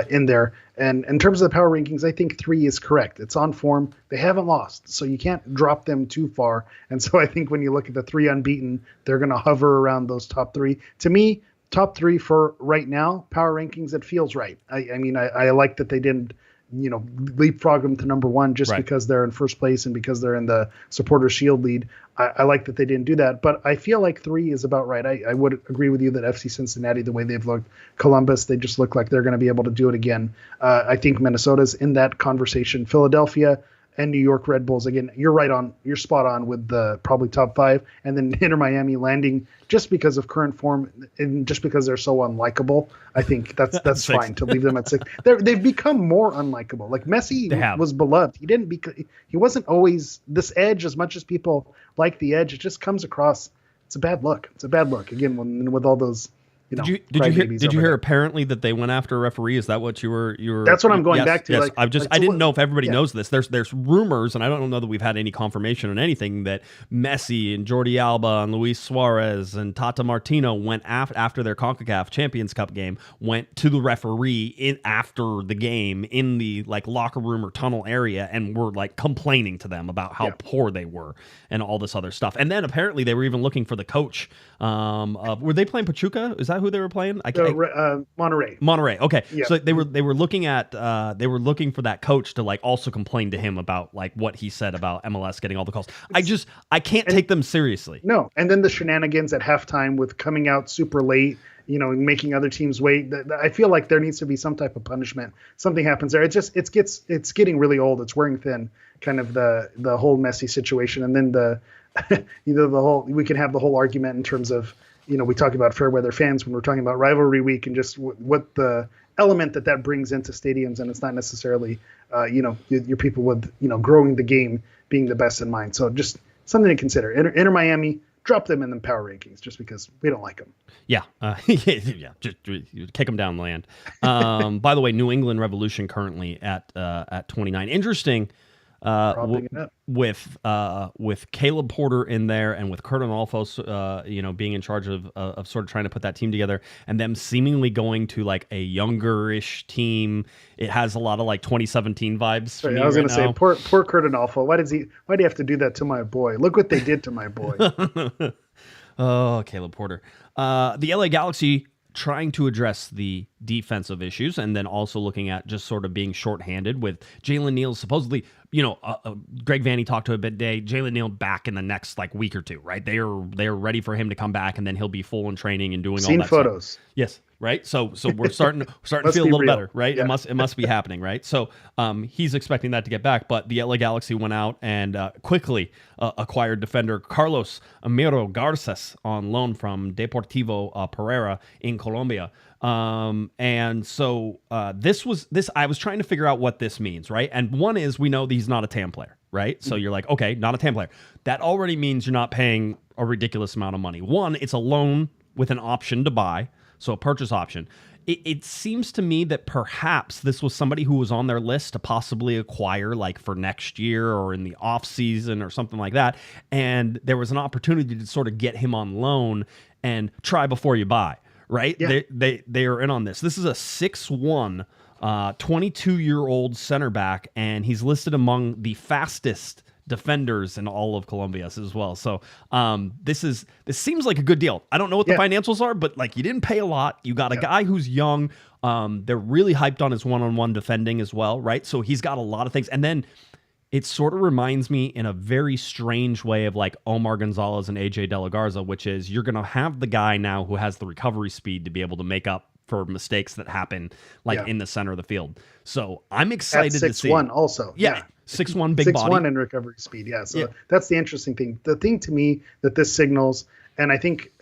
in there. And in terms of the power rankings, I think 3 is correct. It's on form. They haven't lost, so you can't drop them too far. And so I think when you look at the 3 unbeaten, they're going to hover around those top 3. To me, top 3 for right now, power rankings, it feels right. I like that they didn't leapfrog them to number 1 just because they're in first place and because they're in the Supporters Shield lead. I like that they didn't do that, but I feel like 3 is about right. I would agree with you that FC Cincinnati, the way they've looked, Columbus, they just look like they're going to be able to do it again. I think Minnesota's in that conversation. Philadelphia and New York Red Bulls, again, you're spot on with the probably top 5, and then Inter Miami landing just because of current form and just because they're so unlikable. I think that's fine to leave them at 6. They've become more unlikable. Like Messi was beloved. He wasn't always this edge as much as people like the edge. It just comes across. It's a bad look. Again, with all those. Did you hear apparently that they went after a referee? Is that what you were? That's what I'm going back to. Yes. I didn't know if everybody knows this. There's rumors, and I don't know that we've had any confirmation on anything, that Messi and Jordi Alba and Luis Suarez and Tata Martino went after their CONCACAF Champions Cup game, went to the referee after the game in the locker room or tunnel area, and were complaining to them about how poor they were and all this other stuff. And then apparently they were even looking for the coach. Were they playing Pachuca? Is that who they were playing? Monterrey. Monterrey. Okay. Yeah. So they were looking for that coach to also complain to him about what he said about MLS getting all the calls. I can't take them seriously. No. And then the shenanigans at halftime with coming out super late, making other teams wait. I feel like there needs to be some type of punishment. Something happens there. It's getting really old. It's wearing thin, kind of the whole Messi situation. And then we can have the whole argument in terms of, we talk about fair weather fans when we're talking about rivalry week and just what the element that brings into stadiums. And it's not necessarily, your people with, growing the game being the best in mind. So just something to consider. Inter Miami, drop them in the power rankings just because we don't like them. Yeah. Just kick them down the land. By the way, New England Revolution currently at 29. Interesting. With Caleb Porter in there and with Kurt Onalfo, being in charge of sort of trying to put that team together, and them seemingly going to a younger-ish team. It has a lot of 2017 vibes. Sorry, I was going to say, poor Kurt Onalfo. Why do you have to do that to my boy? Look what they did to my boy. Oh, Caleb Porter. The LA Galaxy trying to address the defensive issues, and then also looking at just sort of being shorthanded with Jalen Neal supposedly, Greg Vanney talked to a bit today, Jalen Neal back in the next week or two, right? They are ready for him to come back, and then he'll be full in training and doing all that photos. Stuff. Yes. Right. So we're starting to feel a little better, right? Yeah. It must be happening, right? So he's expecting that to get back, but the LA Galaxy went out and quickly acquired defender Carlos Amiro Garces on loan from Deportivo Pereira in Colombia. And so this I was trying to figure out what this means, right? And one is, we know that he's not a TAM player, right? So you're like, okay, not a TAM player. That already means you're not paying a ridiculous amount of money. One, it's a loan with an option to buy. So a purchase option. It seems to me that perhaps this was somebody who was on their list to possibly acquire for next year or in the off season or something like that. And there was an opportunity to sort of get him on loan and try before you buy, right? Yeah. They are in on this. This is a 6'1", 22-year-old center back, and he's listed among the fastest defenders in all of Colombia as well. So this seems like a good deal. I don't know what the financials are, but you didn't pay a lot. You got a guy who's young. They're really hyped on his one-on-one defending as well, right? So he's got a lot of things. And then it sort of reminds me in a very strange way of Omar Gonzalez and AJ De La Garza, which is you're going to have the guy now who has the recovery speed to be able to make up for mistakes that happen in the center of the field. So I'm excited to see. 6'1" also. Yeah. 6'1", big body. 6'1" in recovery speed. Yeah. So that's the interesting thing. The thing to me that this signals, And I think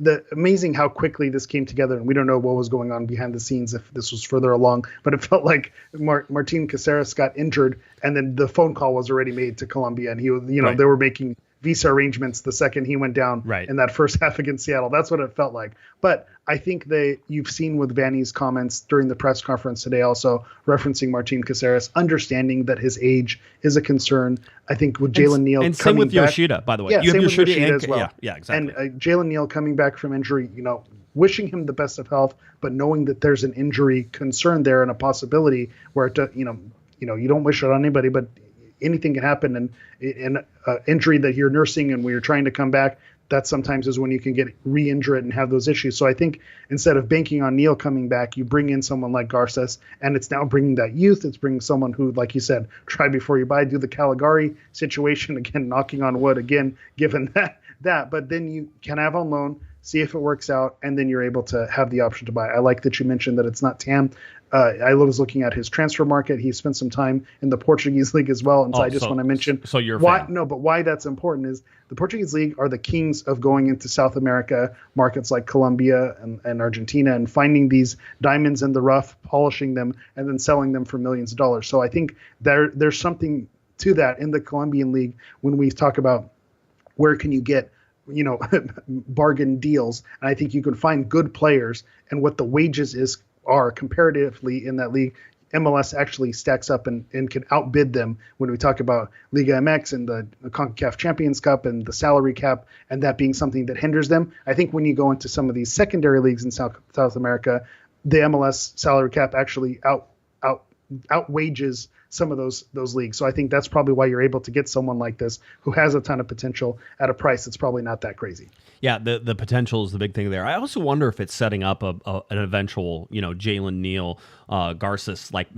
the amazing how quickly this came together, and we don't know what was going on behind the scenes if this was further along, but it felt like Martin Caceres got injured, and then the phone call was already made to Colombia, and he was, they were making visa arrangements the second he went down in that first half against Seattle. That's what it felt like. But I think you've seen with Vanny's comments during the press conference today, also referencing Martin Caceres, understanding that his age is a concern. I think with Jalen Neal and same with Yoshida, by the way. Yeah, you have Yoshida as well. Yeah, exactly. And Jalen Neal coming back from injury, wishing him the best of health, but knowing that there's an injury concern there and a possibility where you don't wish it on anybody, but anything can happen, and an injury that you're nursing and when you're trying to come back, that sometimes is when you can get re-injured and have those issues. So I think instead of banking on Neal coming back, you bring in someone like Garces, and it's now bringing that youth. It's bringing someone who, like you said, try before you buy, do the Caligari situation again, knocking on wood again, given that. But then you can have on loan, see if it works out, and then you're able to have the option to buy. I like that you mentioned that it's not TAM. I was looking at his transfer market. He spent some time in the Portuguese league as well, and so I just want to mention. So you're why? No, but why that's important is the Portuguese league are the kings of going into South America markets like Colombia and Argentina and finding these diamonds in the rough, polishing them, and then selling them for millions of dollars. So I think there's something to that in the Colombian league when we talk about where can you get bargain deals, and I think you can find good players and what the wages are comparatively in that league. MLS actually stacks up and can outbid them when we talk about Liga MX and the CONCACAF Champions Cup and the salary cap, and that being something that hinders them. I think when you go into some of these secondary leagues in South America, the MLS salary cap actually outwages some of those leagues. So I think that's probably why you're able to get someone like this who has a ton of potential at a price that's probably not that crazy. Yeah, the potential is the big thing there. I also wonder if it's setting up an eventual, Jalen Neal, Garces, like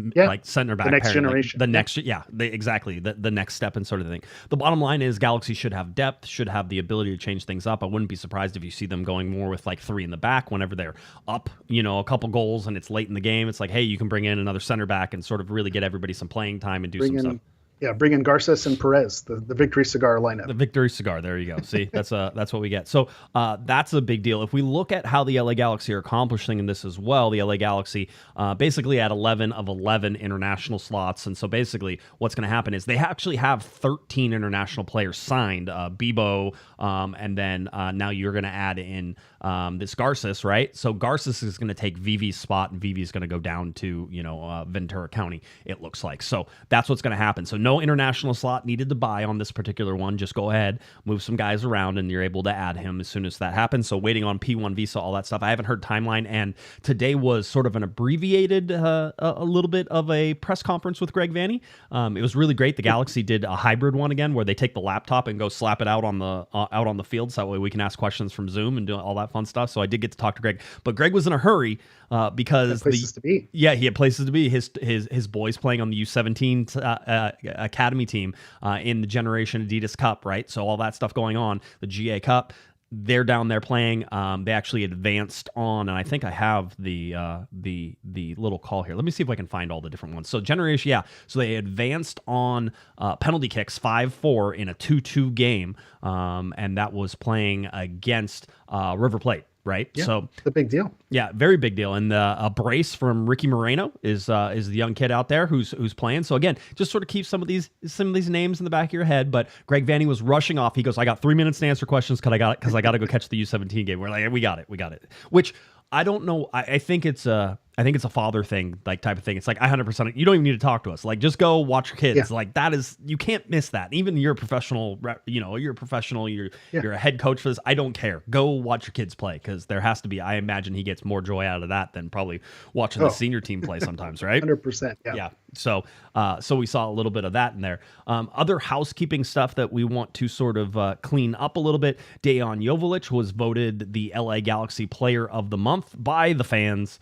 center back, the next pairing, generation, the next, exactly, the next step and sort of thing. The bottom line is Galaxy should have depth, should have the ability to change things up. I wouldn't be surprised if you see them going more with like three in the back whenever they're up, a couple goals and it's late in the game. It's like, hey, you can bring in another center back and sort of really get everybody some playing time and do some stuff. Yeah, bring in Garces and Perez, the Victory Cigar lineup. The Victory Cigar, there you go. See, that's what we get. So that's a big deal. If we look at how the LA Galaxy are accomplishing in this as well, the LA Galaxy basically at 11 of 11 international slots. And so basically what's going to happen is they actually have 13 international players signed, Bebo, and then now you're going to add in this Garces, right? So Garces is going to take Vivi's spot, and Vivi's going to go down to, Ventura County, it looks like. So that's what's going to happen. So no international slot needed to buy on this particular one. Just go ahead, move some guys around, and you're able to add him as soon as that happens. So waiting on P1 visa, all that stuff. I haven't heard timeline, and today was sort of an abbreviated, a little bit of a press conference with Greg Vanny. It was really great. The Galaxy did a hybrid one again, where they take the laptop and go slap it out on the field, so that way we can ask questions from Zoom and do all that fun stuff. So I did get to talk to Greg, but Greg was in a hurry because he had places to be. His boys playing on the U17 academy team in the Generation Adidas Cup, right? So all that stuff going on, the GA Cup, they're down there playing. They actually advanced on, and I think I have the little call here. Let me see if I can find all the different ones. So Generation, so they advanced on penalty kicks 5-4 in a 2-2 game, and that was playing against River Plate. Right, yeah, so it's a big deal. Yeah, very big deal. And a brace from Ricky Moreno is the young kid out there who's playing. So again, just sort of keep some of these names in the back of your head. But Greg Vanny was rushing off. He goes, "I got 3 minutes to answer questions because I got to go catch the U17 game." We're like, "We got it." Which I don't know. I think it's a father thing, like type of thing. It's like 100%. You don't even need to talk to us. Like, just go watch your kids. Yeah. Like, that is, you can't miss that. Even you're a professional. You're a professional. You're a head coach for this. I don't care. Go watch your kids play, because there has to be. I imagine he gets more joy out of that than probably watching the senior team play sometimes, right? 100%. Yeah. So we saw a little bit of that in there. Other housekeeping stuff that we want to sort of clean up a little bit. Dejan Joveljic was voted the LA Galaxy Player of the Month by the fans.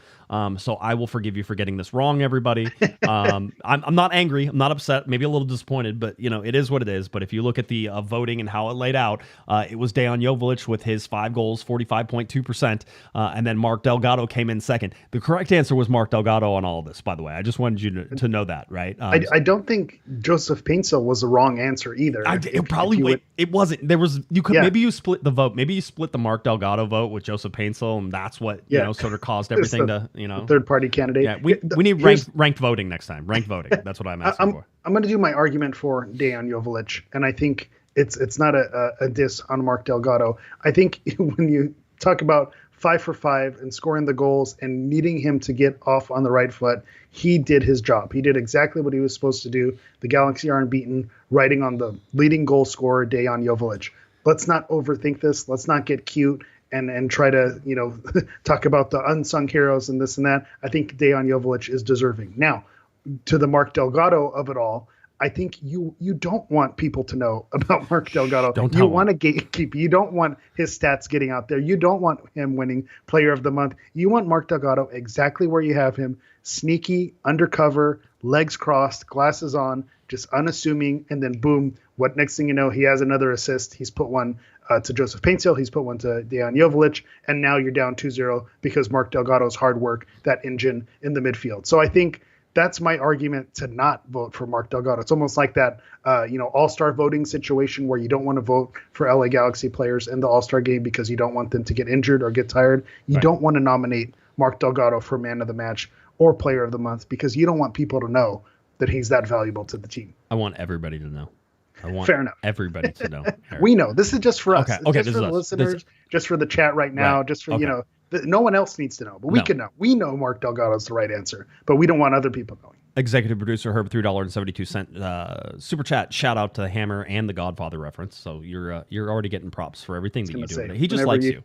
So I will forgive you for getting this wrong, everybody. I'm not angry. I'm not upset. Maybe a little disappointed, but it is what it is. But if you look at the voting and how it laid out, it was Dejan Joveljic with his 5 goals, 45.2%, and then Mark Delgado came in second. The correct answer was Mark Delgado on all of this, by the way. I just wanted you to know know that, right? I don't think Joseph Paintsel was the wrong answer either. It wasn't. There was you could Yeah. maybe you split the vote. Maybe you split the Mark Delgado vote with Joseph Paintsel, and that's what you know sort of caused everything to third party candidate. Yeah, we need ranked voting next time. Ranked voting. That's what I'm asking for. I'm going to do my argument for Dejan Joveljic, and I think it's not a diss on Mark Delgado. I think when you talk about 5 for 5 and scoring the goals and needing him to get off on the right foot, he did his job. He did exactly what he was supposed to do. The Galaxy are unbeaten, riding on the leading goal scorer, Dejan Joveljic. Let's not overthink this. Let's not get cute and try to, talk about the unsung heroes and this and that. I think Dejan Joveljic is deserving. Now, to the Mark Delgado of it all, I think you don't want people to know about Mark Delgado. You want to gatekeep. You don't want his stats getting out there. You don't want him winning Player of the Month. You want Mark Delgado exactly where you have him, sneaky, undercover, legs crossed, glasses on, just unassuming, and then boom, what next thing you know, he has another assist. He's put one to Joseph Paintsel. He's put one to Dejan Joveljic, and now you're down 2-0 because Mark Delgado's hard work, that engine in the midfield. So I think that's my argument to not vote for Mark Delgado. It's almost like that, all-star voting situation where you don't want to vote for LA Galaxy players in the all-star game because you don't want them to get injured or get tired. You don't want to nominate Mark Delgado for man of the match or player of the month because you don't want people to know that he's that valuable to the team. I want everybody to know. I want Fair enough. everybody to know. We know. This is just for us. Okay, Just for the listeners, just for the chat right now, just for, no one else needs to know, but we can know. We know Mark Delgado's the right answer, but we don't want other people knowing. Executive producer Herb, $3.72 super chat. Shout out to Hammer and the Godfather reference. So you're already getting props for everything that you do. He just likes you.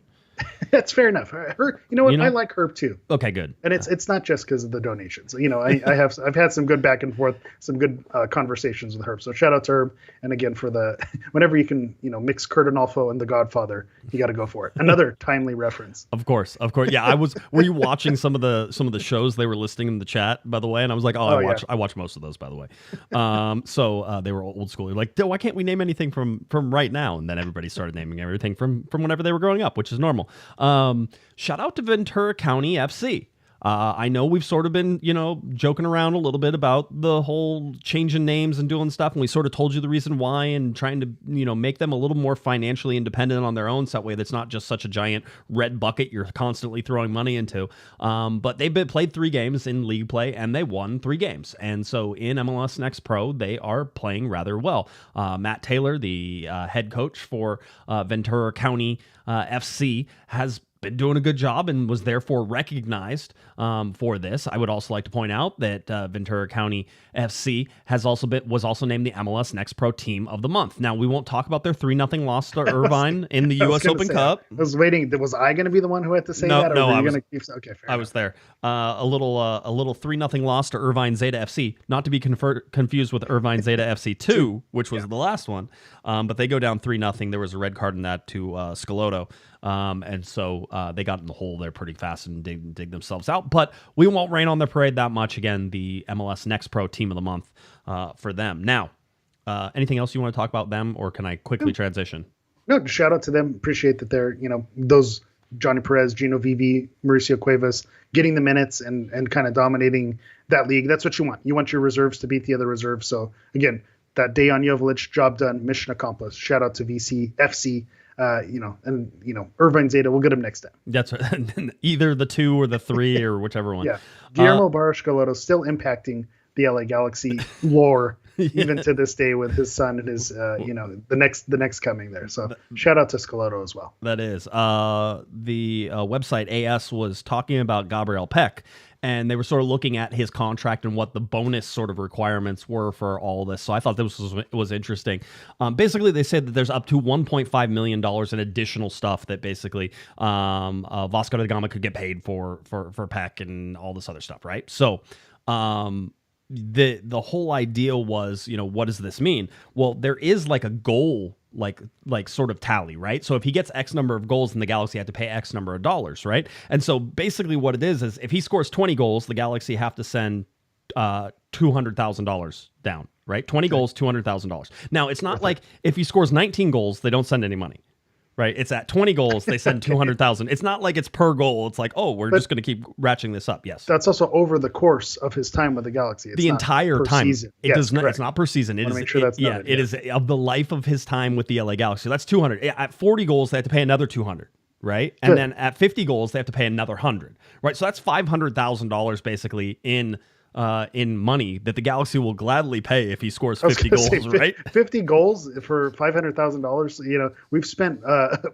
That's fair enough. Herb, you know what? I like Herb too. Okay, good. And it's not just because of the donations. I've had some good back and forth, some good conversations with Herb. So shout out to Herb. And again, for the whenever you can, mix Kurt Anolfo and the Godfather, you got to go for it. Another timely reference. Of course. Yeah, were you watching some of the shows they were listing in the chat, by the way? And I was like, I watch most of those, by the way. So they were old school. Like, why can't we name anything from right now? And then everybody started naming everything from whenever they were growing up, which is normal. Shout out to Ventura County FC. I know we've sort of been, joking around a little bit about the whole changing names and doing stuff, and we sort of told you the reason why and trying to, make them a little more financially independent on their own, so that way that's not just such a giant red bucket you're constantly throwing money into. But they've played 3 games in league play, and they won 3 games. And so in MLS Next Pro, they are playing rather well. Matt Taylor, the head coach for Ventura County FC, has been doing a good job and was therefore recognized for this. I would also like to point out that Ventura County FC was also named the MLS Next Pro Team of the Month. Now, we won't talk about their 3-0 loss to Irvine in the U.S. Open Cup. I was waiting. Was I going to be the one who had to say that? No, Okay, fair I was there. A little 3-0 loss to Irvine Zeta FC, not to be confused with Irvine Zeta FC 2, which was the last one. But they go down 3-0. There was a red card in that to Scalotto. And so they got in the hole there pretty fast and dig themselves out. But we won't rain on their parade that much. Again, the MLS Next Pro Team of the Month for them. Now, anything else you want to talk about them, or can I quickly transition? No, just shout out to them. Appreciate that they're, those Johnny Perez, Gino Vivi, Mauricio Cuevas getting the minutes and kind of dominating that league. That's what you want. You want your reserves to beat the other reserves. So, again, that Dejan Joveljic, job done, mission accomplished. Shout out to FC. Irvine Zeta, we'll get him next time. That's right. Either the 2 or the 3 or whichever one. Yeah. Guillermo Barros-Scalotto still impacting the LA Galaxy lore even to this day with his son and his, the next coming there. So shout out to Scalotto as well. That is. The website AS was talking about Gabriel Peck, and they were sort of looking at his contract and what the bonus sort of requirements were for all this. So I thought this was interesting. Basically, they said that there's up to $1.5 million in additional stuff that basically Vasco da Gama could get paid for Peck and all this other stuff, right? So the whole idea was, what does this mean? Well, there is like a goal, like sort of tally, right? So if he gets X number of goals, then the Galaxy have to pay X number of dollars, right? And so basically what it is if he scores 20 goals, the Galaxy have to send $200,000 down, right? 20 goals, $200,000. Now, it's not like if he scores 19 goals, they don't send any money, right? It's at 20 goals, they send 200,000. It's not like it's per goal. It's like, oh, we're just going to keep ratcheting this up. Yes. That's also over the course of his time with the Galaxy. It's the entire per time. Season. It does not. It's not per season. It is. Make sure that's noted. It is of the life of his time with the LA Galaxy. That's 200. At 40 goals, they have to pay another 200. Right. And then at 50 goals, they have to pay another 100. Right. So that's $500,000 basically in money that the Galaxy will gladly pay if he scores 50 goals. Right. 50 goals for $500,000. We've spent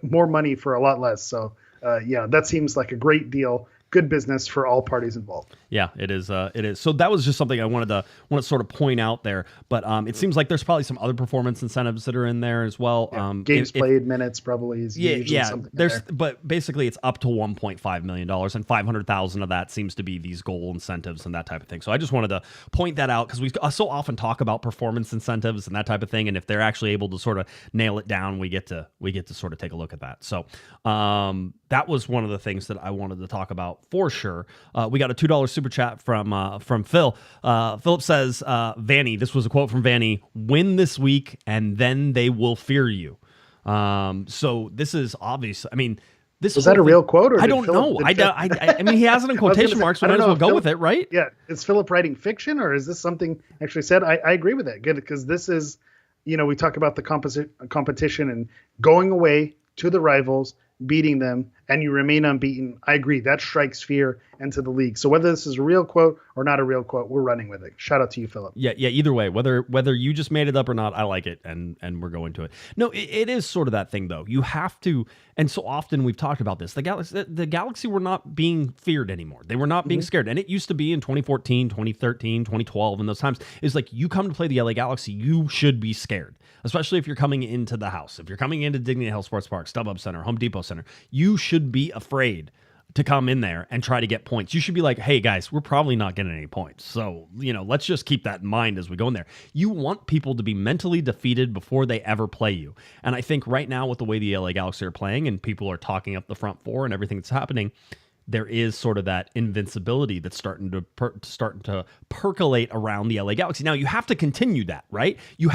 more money for a lot less. So that seems like a great deal. Good business for all parties involved. Yeah, it is. It is. So that was just something I wanted to sort of point out there. But it seems like there's probably some other performance incentives that are in there as well. Yeah, games played, minutes probably is usually something. But basically it's up to $1.5 million, and 500,000 of that seems to be these goal incentives and that type of thing. So I just wanted to point that out because we so often talk about performance incentives and that type of thing, and if they're actually able to sort of nail it down, we get to sort of take a look at that. So that was one of the things that I wanted to talk about for sure. We got a $2 super chat from Phil. Philip says, Vanny, this was a quote from Vanny, win this week and then they will fear you. So this is obvious. I mean, this was that a real quote? Or I don't know. I mean, he has it in quotation marks. We might as well go with it, right? Yeah. Is Philip writing fiction or is this something actually said? I agree with that. Good. Because this is, we talk about the competition and going away to the rivals, beating them, and you remain unbeaten. I agree. That strikes fear into the league. So whether this is a real quote or not a real quote, we're running with it. Shout out to you, Philip. Yeah. Either way, whether you just made it up or not, I like it, and we're going to it. No, it is sort of that thing though. You have to, and so often we've talked about this. The Galaxy were not being feared anymore. They were not being scared, and it used to be in 2014, 2013, 2012, and those times. It's like you come to play the LA Galaxy, you should be scared, especially if you're coming into the house. If you're coming into Dignity Health Sports Park, StubHub Center, Home Depot Center, you should be afraid to come in there and try to get points. You should be like, hey guys, we're probably not getting any points. So, let's just keep that in mind as we go in there. You want people to be mentally defeated before they ever play you. And I think right now with the way the LA Galaxy are playing and people are talking up the front four and everything that's happening, there is sort of that invincibility that's starting to percolate around the LA Galaxy. Now you have to continue that, right? You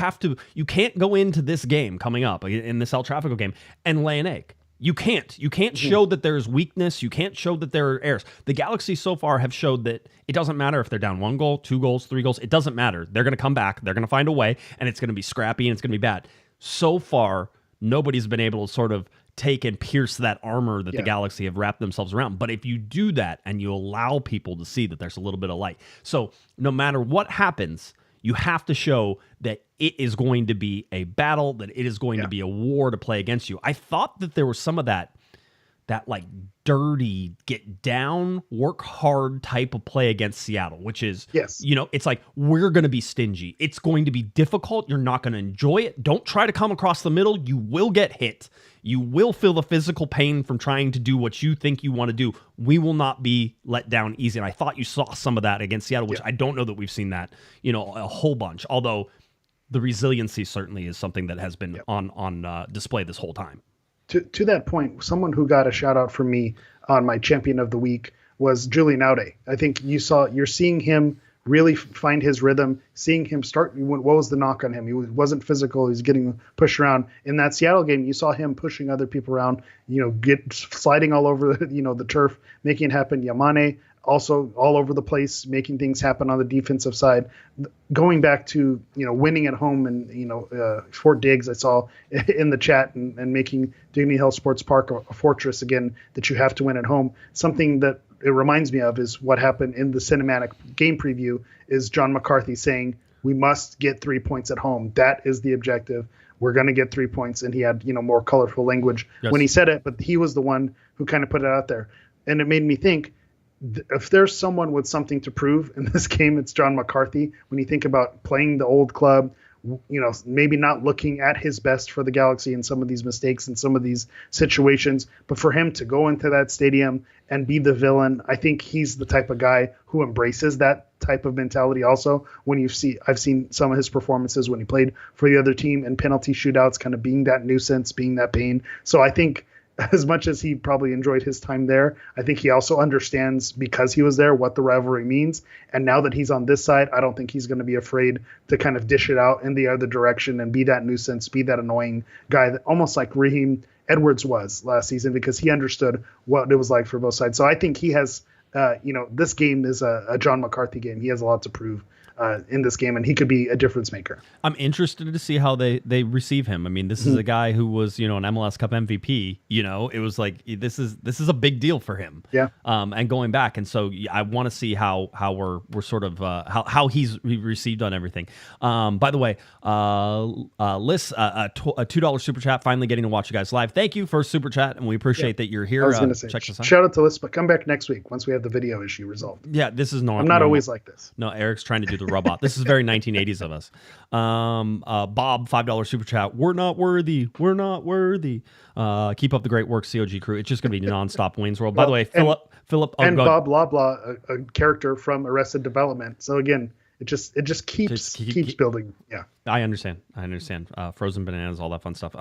can't go into this game coming up in this El Trafico game and lay an egg. You can't show that there's weakness. You can't show that there are errors. The Galaxy so far have showed that it doesn't matter if they're down 1 goal, 2 goals, 3 goals. It doesn't matter. They're going to come back. They're going to find a way, and it's going to be scrappy and it's going to be bad. So far, nobody's been able to sort of take and pierce that armor that the Galaxy have wrapped themselves around. But if you do that and you allow people to see that there's a little bit of light. So no matter what happens, you have to show that it is going to be a battle, that it is going to be a war to play against you. I thought that there was some of that like dirty, get down, work hard type of play against Seattle, which is, it's like, we're going to be stingy. It's going to be difficult. You're not going to enjoy it. Don't try to come across the middle. You will get hit. You will feel the physical pain from trying to do what you think you want to do. We will not be let down easy. And I thought you saw some of that against Seattle, which I don't know that we've seen that, a whole bunch. Although the resiliency certainly is something that has been on display this whole time. To that point, someone who got a shout out from me on my champion of the week was Julian Aude. I think you're seeing him really find his rhythm, seeing him start. What was the knock on him? He wasn't physical. He was getting pushed around. In that Seattle game, you saw him pushing other people around, sliding all over the turf, making it happen. Yamane also all over the place, making things happen on the defensive side. Going back to, winning at home and, Fort Diggs, I saw in the chat, and making Dignity Health Sports Park a fortress again that you have to win at home. Something that it reminds me of is what happened in the cinematic game preview is John McCarthy saying, we must get 3 points at home. That is the objective. We're going to get 3 points. And he had, more colorful language when he said it, but he was the one who kind of put it out there. And it made me think, if there's someone with something to prove in this game, it's John McCarthy. When you think about playing the old club, maybe not looking at his best for the Galaxy in some of these mistakes and some of these situations, but for him to go into that stadium and be the villain, I think he's the type of guy who embraces that type of mentality. Also, I've seen some of his performances when he played for the other team in penalty shootouts, kind of being that nuisance, being that pain. So I think as much as he probably enjoyed his time there, I think he also understands, because he was there, what the rivalry means. And now that he's on this side, I don't think he's going to be afraid to kind of dish it out in the other direction and be that nuisance, be that annoying guy, that almost like Raheem Edwards was last season, because he understood what it was like for both sides. So I think he has, this game is a John McCarthy game. He has a lot to prove in this game, and he could be a difference maker. I'm interested to see how they receive him. I mean, this is a guy who was, an MLS Cup MVP. It was like this is a big deal for him. Yeah. And going back, and so I want to see how we're sort of how he's received on everything. By the way, Liz, a $2 super chat. Finally getting to watch you guys live. Thank you for super chat, and we appreciate that you're here. I was going to say, check this out. Shout out to Liz, but come back next week once we have the video issue resolved. Yeah, this is normal. I'm not always like this. No, Eric's trying to do the rub off. This is very 1980s of us. Bob, $5 super chat. We're not worthy. We're not worthy. Keep up the great work, COG crew. It's just going to be nonstop Wayne's World. By the way, Philip, and Bob Loblaw, a character from Arrested Development. So again, it just keeps building. Yeah, I understand. Frozen bananas, all that fun stuff.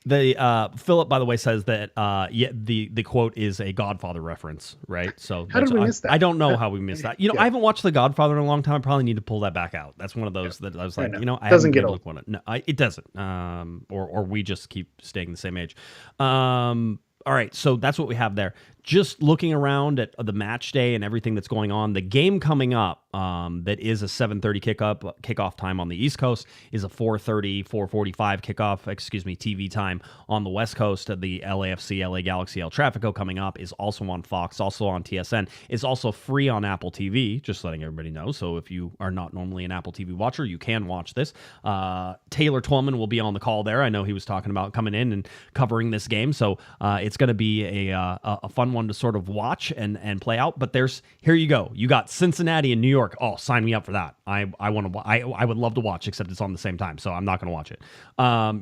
The Philip, by the way, says that the quote is a Godfather reference, right? So how did we miss that? I don't know how we missed that. I haven't watched The Godfather in a long time. I probably need to pull that back out. That's one of those that I was like, I doesn't get old. No, it doesn't. Or we just keep staying the same age. All right, so that's what we have there. Just looking around at the match day and everything that's going on, the game coming up that is a 7:30 kickoff time on the East Coast is a 4:30, 4:45 TV time on the West Coast. The LAFC, LA Galaxy, El Trafico coming up is also on Fox, also on TSN. It's also free on Apple TV, just letting everybody know. So if you are not normally an Apple TV watcher, you can watch this. Taylor Twellman will be on the call there. I know he was talking about coming in and covering this game, so it's going to be a fun one to sort of watch and play out. But here you go. You got Cincinnati and New York. Oh, sign me up for that. I would love to watch, except it's on the same time, so I'm not going to watch it.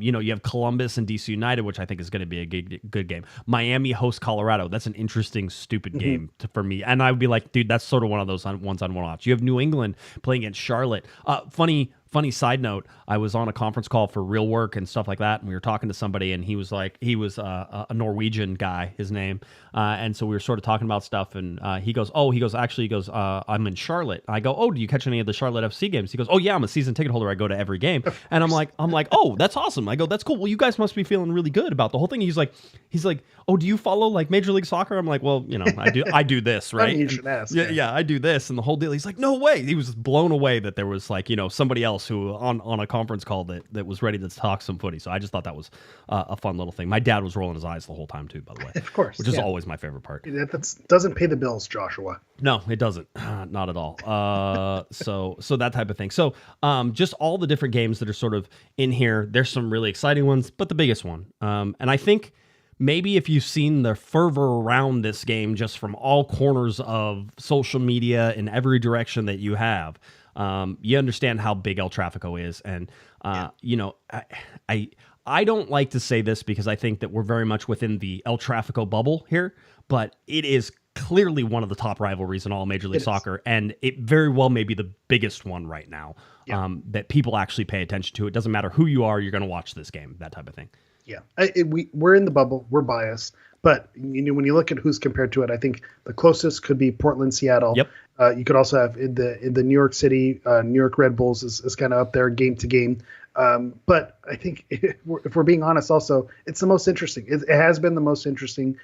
You have Columbus and DC United, which I think is going to be a good game. Miami hosts Colorado. That's an interesting, stupid game for me. And I would be like, dude, that's sort of one of those ones I'd want to watch. You have New England playing against Charlotte. Funny side note, I was on a conference call for Real Work and stuff like that, and we were talking to somebody, and he was a Norwegian guy, his name, and so we were sort of talking about stuff, and he goes, I'm in Charlotte. I go, oh, do you catch any of the Charlotte FC games? He goes, oh yeah, I'm a season ticket holder. I go to every game, and I'm like, oh, that's awesome. I go, that's cool. Well, you guys must be feeling really good about the whole thing. He's like, oh, do you follow like Major League Soccer? I'm like, well, I do this, right? You should ask. Yeah, I do this, and the whole deal. He's like, no way. He was blown away that there was somebody else who on a conference call that was ready to talk some footy. So I just thought that was a fun little thing. My dad was rolling his eyes the whole time too, by the way. Of course, which is always my favorite part. That doesn't pay the bills, Joshua. No, it doesn't. Not at all. So that type of thing. So just all the different games that are sort of in here. There's some really exciting ones, but the biggest one, and I think maybe if you've seen the fervor around this game just from all corners of social media in every direction that you have, you understand how big El Trafico is. And, I don't like to say this because I think that we're very much within the El Trafico bubble here, but it is clearly one of the top rivalries in all Major League Soccer. And it very well may be the biggest one right now, that people actually pay attention to. It doesn't matter who you are, you're going to watch this game, that type of thing. Yeah, we're in the bubble. We're biased. But when you look at who's compared to it, I think the closest could be Portland, Seattle. Yep. You could also have in the New York City, New York Red Bulls is kind of up there game to game. But I think if we're being honest, also it's the most interesting. It has been the most interesting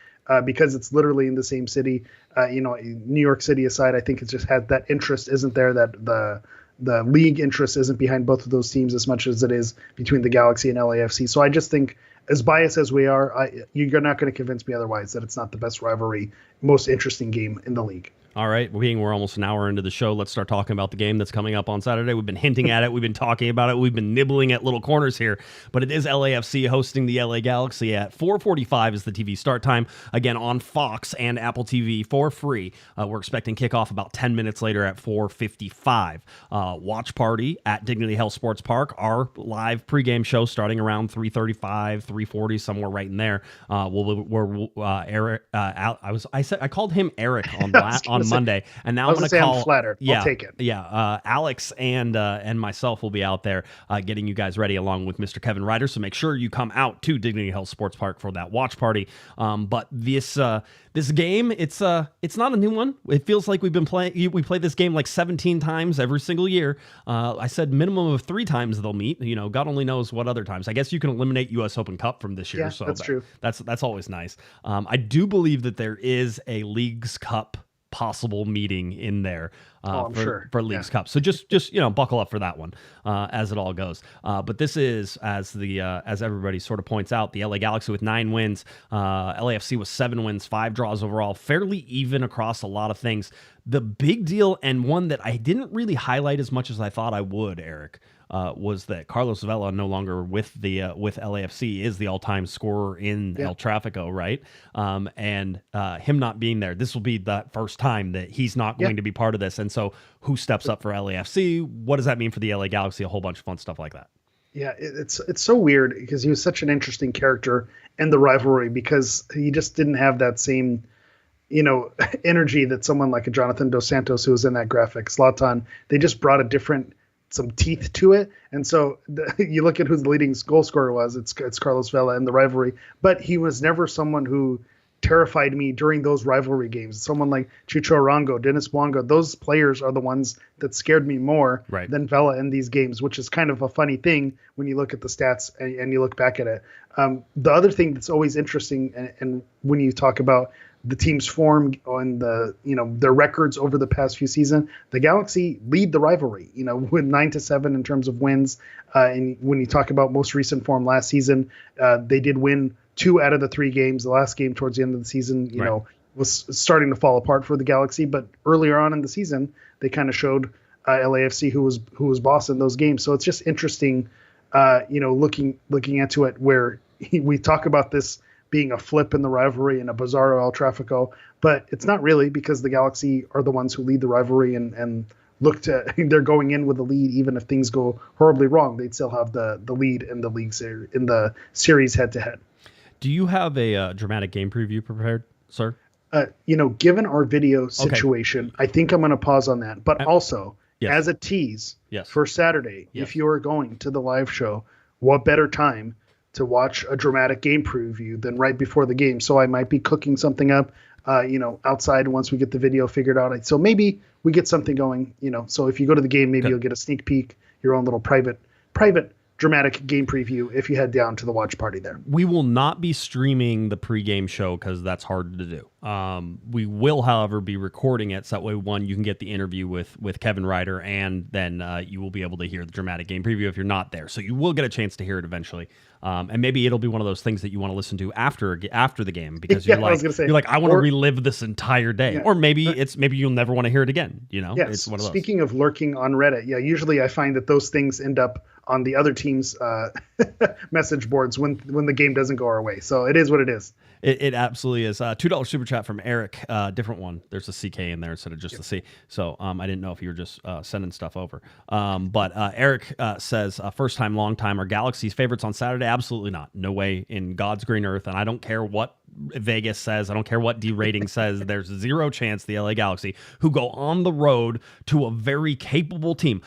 because it's literally in the same city. New York City aside, I think it just had that interest isn't there, that the league interest isn't behind both of those teams as much as it is between the Galaxy and LAFC. So I just think, as biased as we are, you're not going to convince me otherwise that it's not the best rivalry, most interesting game in the league. All right, we're almost an hour into the show. Let's start talking about the game that's coming up on Saturday. We've been hinting at it. We've been talking about it. We've been nibbling at little corners here. But it is LAFC hosting the LA Galaxy at 4:45 is the TV start time. Again, on Fox and Apple TV for free. We're expecting kickoff about 10 minutes later at 4:55. Watch party at Dignity Health Sports Park. Our live pregame show starting around 3:35, 3:40, somewhere right in there. Eric, I called him Eric on Monday. And now I I'm was going to gonna say call. I'm flattered. Yeah, I'll take it. Yeah, Alex and myself will be out there getting you guys ready along with Mr. Kevin Ryder. So make sure you come out to Dignity Health Sports Park for that watch party. But this game, it's not a new one. It feels like we've been playing. We play this game like 17 times every single year. I said minimum of 3 times they'll meet. God only knows what other times. I guess you can eliminate U.S. Open Cup from this year. Yeah, so that's true. That's always nice. I do believe that there is a Leagues Cup possible meeting in there for Leagues Cup. So just buckle up for that one as it all goes. But this is, as everybody sort of points out, the LA Galaxy with 9 wins, LAFC with 7 wins, 5 draws overall, fairly even across a lot of things. The big deal, and one that I didn't really highlight as much as I thought I would, Eric, was that Carlos Vela, no longer with LAFC, is the all-time scorer in El Trafico, right? And him not being there, this will be the first time that he's not going to be part of this. And so who steps up for LAFC? What does that mean for the LA Galaxy? A whole bunch of fun stuff like that. Yeah, it's so weird because he was such an interesting character in the rivalry because he just didn't have that same energy that someone like a Jonathan Dos Santos, who was in that graphic, Zlatan, they just brought some teeth to it. And so you look at who the leading goal scorer was, it's Carlos Vela in the rivalry, but he was never someone who terrified me during those rivalry games. Someone like Chicho Arango, Dennis Wanga, those players are the ones that scared me more than Vela in these games, which is kind of a funny thing when you look at the stats and you look back at it. The other thing that's always interesting, and when you talk about the team's form on their records over the past few seasons, the Galaxy lead the rivalry, with 9-7 in terms of wins. And when you talk about most recent form last season, they did win 2 out of the 3 games. The last game towards the end of the season, was starting to fall apart for the Galaxy, but earlier on in the season, they kind of showed LAFC who was boss in those games. So it's just interesting, looking into it where we talk about this being a flip in the rivalry and a bizarro El Trafico, but it's not really, because the Galaxy are the ones who lead the rivalry and they're going in with the lead. Even if things go horribly wrong, they'd still have the lead in the league in the series head to head. Do you have a dramatic game preview prepared, sir? Given our video situation, I think I'm going to pause on that, but also as a tease for Saturday, if you are going to the live show, what better time to watch a dramatic game preview than right before the game? So I might be cooking something up, outside once we get the video figured out. So maybe we get something going, so if you go to the game, maybe you'll get a sneak peek, your own little private dramatic game preview if you head down to the watch party there. We will not be streaming the pregame show because that's hard to do. We will, however, be recording it, so that way, one, you can get the interview with Kevin Ryder, and then you will be able to hear the dramatic game preview if you're not there. So you will get a chance to hear it eventually. And maybe it'll be one of those things that you want to listen to after the game, because you're like, I want to relive this entire day. Or maybe you'll never want to hear it again. It's one of those. Speaking of lurking on Reddit, usually I find that those things end up on the other team's message boards when the game doesn't go our way. So it is what it is. It absolutely is. $2 super chat from Eric. Different one. There's a CK in there instead of just the C. So I didn't know if you were just sending stuff over. But Eric says, first time, long time. Are Galaxy's favorites on Saturday? Absolutely not. No way in God's green earth. And I don't care what Vegas says. I don't care what D-rating says. There's 0 chance the LA Galaxy, who go on the road to a very capable team.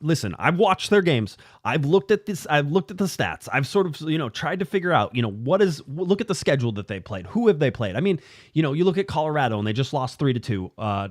Listen, I've watched their games. I've looked at this. I've looked at the stats. I've sort of, tried to figure out, look at the schedule that they played. Who have they played? I mean, you look at Colorado and they just lost 3-2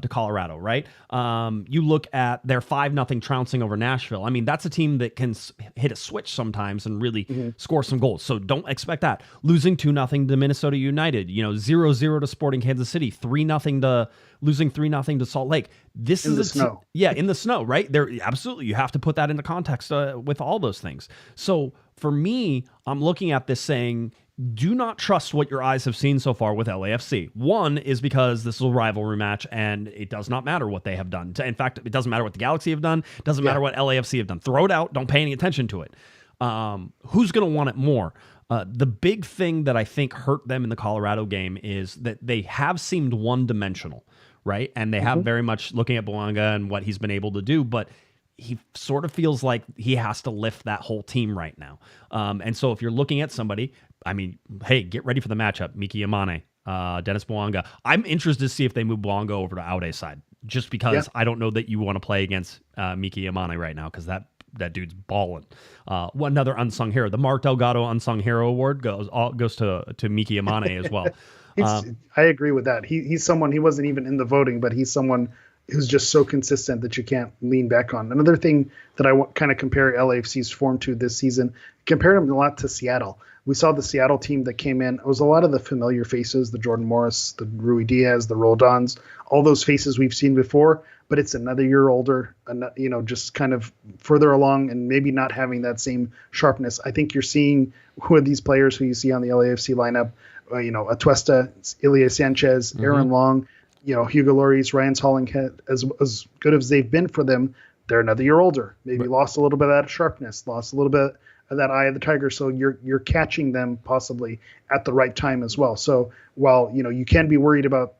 to Colorado, right? You look at their 5-0 trouncing over Nashville. I mean, that's a team that can hit a switch sometimes and really score some goals. So don't expect that. Losing 2-0 to Minnesota United, 0-0 to Sporting Kansas City, losing 3-0 to Salt Lake. This is in the snow. In the snow, right? There, absolutely. You have to put that into context with all those things. So for me, I'm looking at this saying, do not trust what your eyes have seen so far with LAFC. One is because this is a rivalry match, and it does not matter what they have done. In fact, it doesn't matter what the Galaxy have done. It doesn't matter what LAFC have done. Throw it out. Don't pay any attention to it. Who's going to want it more? The big thing that I think hurt them in the Colorado game is that they have seemed one-dimensional, right? And they have very much looking at Bouanga and what he's been able to do, but he sort of feels like he has to lift that whole team right now. And so if you're looking at somebody, I mean, hey, get ready for the matchup. Miki Amane, Dennis Bouanga. I'm interested to see if they move Bouanga over to Aude's side, just because I don't know that you want to play against Miki Amane right now, because that dude's balling. Another unsung hero. The Mark Delgado Unsung Hero Award goes to Miki Amane as well. I agree with that. He's someone, he wasn't even in the voting, but he's someone who's just so consistent that you can't lean back on. Another thing that I kind of compare LAFC's form to this season, compared them a lot to Seattle. We saw the Seattle team that came in. It was a lot of the familiar faces, the Jordan Morris, the Rui Diaz, the Roldans, all those faces we've seen before, but it's another year older, just kind of further along and maybe not having that same sharpness. I think you're seeing who are these players who you see on the LAFC lineup, Atuesta, Ilya Sanchez, Aaron Long, Hugo Lloris, Ryan Hollinghead, as good as they've been for them, they're another year older. Maybe lost a little bit of that sharpness, lost a little bit of that eye of the tiger. So you're catching them possibly at the right time as well. So while you can be worried about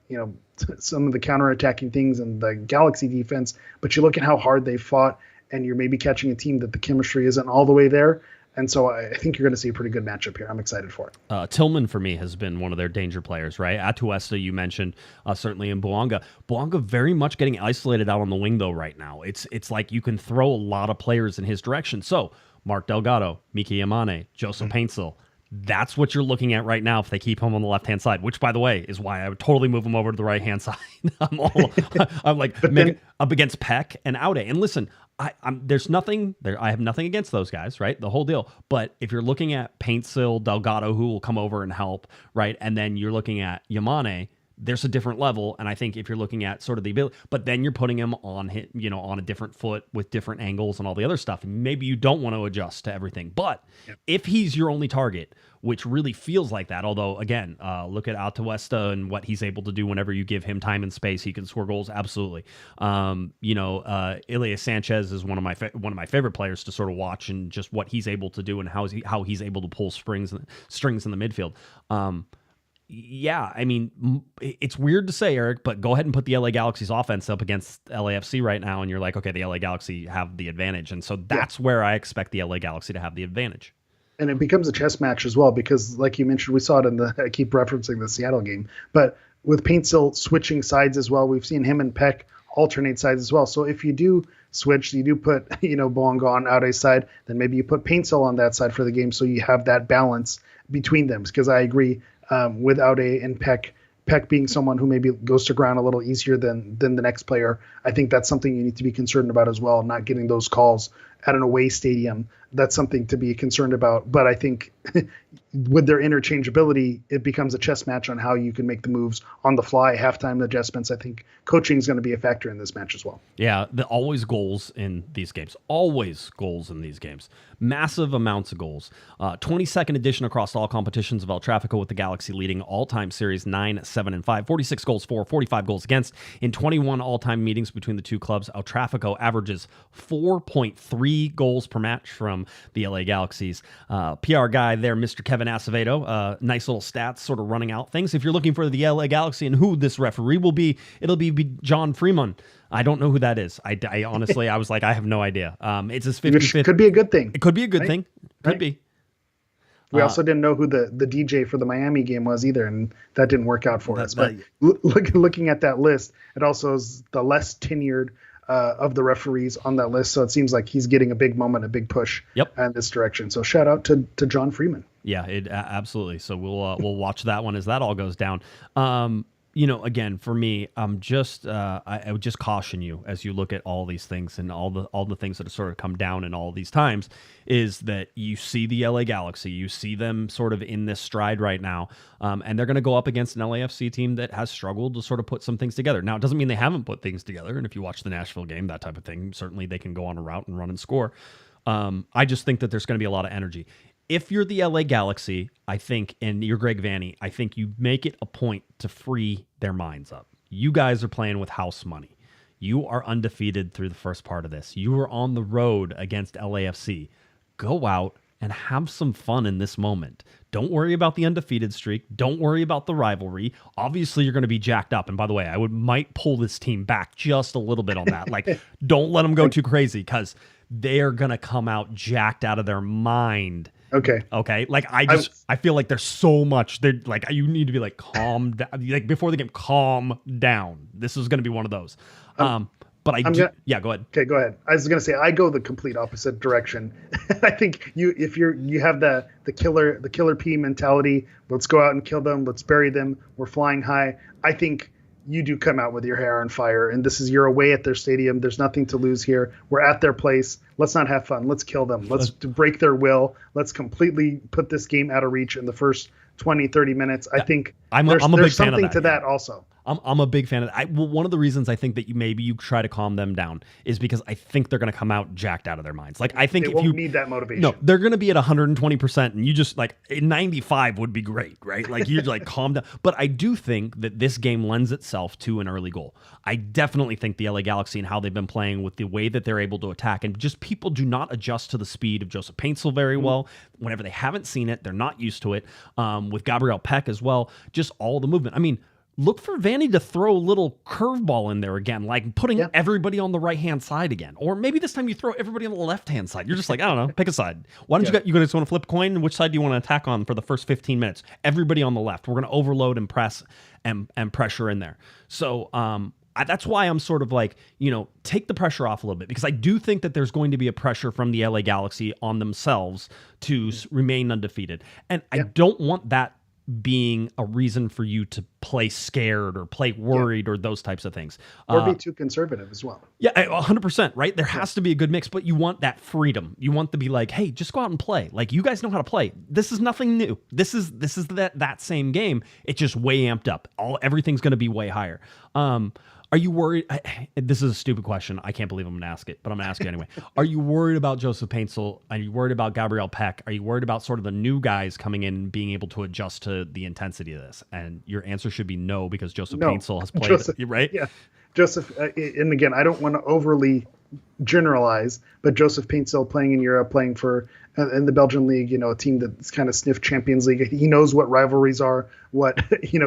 some of the counterattacking things and the Galaxy defense, but you look at how hard they fought, and you're maybe catching a team that the chemistry isn't all the way there. And so I think you're going to see a pretty good matchup here. I'm excited for it. Tillman, for me, has been one of their danger players, right? Atuesta, you mentioned, certainly in Bouanga. Bouanga very much getting isolated out on the wing, though, right now. It's like you can throw a lot of players in his direction. So, Mark Delgado, Miki Amane, Joseph Paintsil, that's what you're looking at right now if they keep him on the left-hand side, which, by the way, is why I would totally move him over to the right-hand side. I'm like up against Peck and Aude. And listen, there's nothing there. I have nothing against those guys, right? The whole deal. But if you're looking at Paintsil, Delgado, who will come over and help, right? And then you're looking at Yamane, there's a different level. And I think if you're looking at sort of the ability, but then you're putting him on on a different foot with different angles and all the other stuff. And maybe you don't want to adjust to everything. But if he's your only target, which really feels like that, although again, look at Atuesta and what he's able to do whenever you give him time and space, he can score goals. Absolutely. Ilya Sanchez is one of my favorite players to sort of watch, and just what he's able to do and how he's able to pull strings in the midfield. Yeah, I mean, it's weird to say, Eric, but go ahead and put the LA Galaxy's offense up against LAFC right now, and you're like, okay, the LA Galaxy have the advantage. And so that's where I expect the LA Galaxy to have the advantage. And it becomes a chess match as well, because like you mentioned, we saw it I keep referencing the Seattle game, but with Paintsil switching sides as well, we've seen him and Peck alternate sides as well. So if you do switch, you do put, Bouanga on Aude's side, then maybe you put Paintsil on that side for the game, so you have that balance between them. Because I agree, with Aude and Peck being someone who maybe goes to ground a little easier than the next player, I think that's something you need to be concerned about as well, not getting those calls at an away stadium. That's something to be concerned about. But I think with their interchangeability, it becomes a chess match on how you can make the moves on the fly, halftime adjustments. I think coaching is going to be a factor in this match as well. Yeah, always goals in these games. Always goals in these games. Massive amounts of goals. 22nd edition across all competitions of El Trafico, with the Galaxy leading all-time series 9-7-5. 46 goals for, 45 goals against. In 21 all-time meetings between the two clubs, El Trafico averages 4.3 goals per match from the LA Galaxies. PR guy there, Mr. Kevin Acevedo. Nice little stats sort of running out things. If you're looking for the LA Galaxy and who this referee will be, it'll be John Freeman. I don't know who that is. I honestly, I was like, I have no idea. It's his 55th. Which could be a good thing. It could be a good thing. Could be. We also didn't know who the DJ for the Miami game was either, and that didn't work out for us. But looking at that list, it also is the less tenured of the referees on that list. So it seems like he's getting a big moment, a big push in this direction. So shout out to John Freeman. Yeah, absolutely. So we'll watch that one as that all goes down. Again, for me, I'm just I would just caution you as you look at all these things and all the things that have sort of come down in all these times, is that you see the LA Galaxy, you see them sort of in this stride right now, and they're going to go up against an LAFC team that has struggled to sort of put some things together. Now, it doesn't mean they haven't put things together, and if you watch the Nashville game, that type of thing, certainly they can go on a route and run and score. I just think that there's going to be a lot of energy. If you're the LA Galaxy, I think, and you're Greg Vanney, I think you make it a point to free their minds up. You guys are playing with house money. You are undefeated through the first part of this. You are on the road against LAFC. Go out and have some fun in this moment. Don't worry about the undefeated streak. Don't worry about the rivalry. Obviously, you're going to be jacked up. And by the way, I might pull this team back just a little bit on that. Like, don't let them go too crazy, because they're going to come out jacked out of their mind Okay. Okay, like I feel like there's so much. They're like you need to be like calm down, like before the game, calm down. This is going to be one of those. But yeah, go ahead. Okay, go ahead. I was going to say I go the complete opposite direction. I think you have the killer P mentality. Let's go out and kill them. Let's bury them. We're flying high. I think you do come out with your hair on fire, and this is you're away at their stadium. There's nothing to lose here. We're at their place. Let's not have fun. Let's kill them. Let's break their will. Let's completely put this game out of reach in the first 20, 30 minutes. I think I'm a big fan of that. There's something to that also. I'm a big fan of that. One of the reasons I think that you try to calm them down is because I think they're going to come out jacked out of their minds. Like I think they won't need that motivation. No, they're going to be at 120%, and you just like 95 would be great, right? Like you're like calm down. But I do think that this game lends itself to an early goal. I definitely think the LA Galaxy and how they've been playing with the way that they're able to attack, and just people do not adjust to the speed of Joseph Paintsel very well. Whenever they haven't seen it, they're not used to it. With Gabriel Peck as well, just all the movement. I mean, look for Vanny to throw a little curveball in there again, like putting everybody on the right-hand side again. Or maybe this time you throw everybody on the left-hand side. You're just like, I don't know, pick a side. Why don't you guys want to flip a coin? Which side do you want to attack on for the first 15 minutes? Everybody on the left. We're going to overload and press and pressure in there. So that's why I'm sort of like, take the pressure off a little bit, because I do think that there's going to be a pressure from the LA Galaxy on themselves to remain undefeated. And I don't want that being a reason for you to play scared or play worried or those types of things. Or be too conservative as well. Yeah, 100%, right? There has to be a good mix, but you want that freedom. You want to be like, hey, just go out and play. Like, you guys know how to play. This is nothing new. This is that same game. It's just way amped up. Everything's going to be way higher. Are you worried? This is a stupid question. I can't believe I'm going to ask it, but I'm going to ask you anyway. Are you worried about Joseph Paintsel? Are you worried about Gabriel Peck? Are you worried about sort of the new guys coming in and being able to adjust to the intensity of this? And your answer should be no, because Joseph Paintsel has played, right? Yeah. Joseph, and again, I don't want to overly generalize, but Joseph Paintsel playing in Europe, playing for in the Belgian league, a team that's kind of sniffed Champions League. He knows what rivalries are, what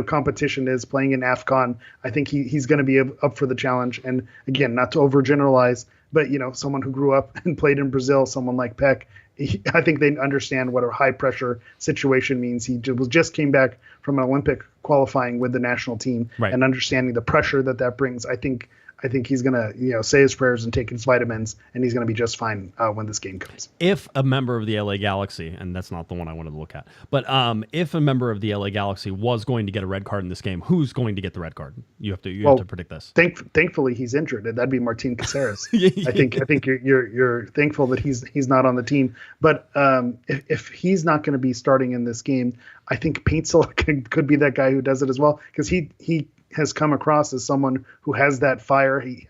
competition is. Playing in AFCON, I think he's going to be up for the challenge. And again, not to overgeneralize, but someone who grew up and played in Brazil, someone like Peck, I think they understand what a high pressure situation means. He just came back from an Olympic qualifying with the national team, and understanding the pressure that brings. I think he's going to, say his prayers and take his vitamins, and he's going to be just fine when this game comes. If a member of the LA Galaxy, and that's not the one I wanted to look at, but if a member of the LA Galaxy was going to get a red card in this game, who's going to get the red card? You have to predict this. Thankfully, he's injured, and that'd be Martin Caceres. I think you're thankful that he's not on the team. But if he's not going to be starting in this game, I think Paintsel could be that guy who does it as well, because he has come across as someone who has that fire. He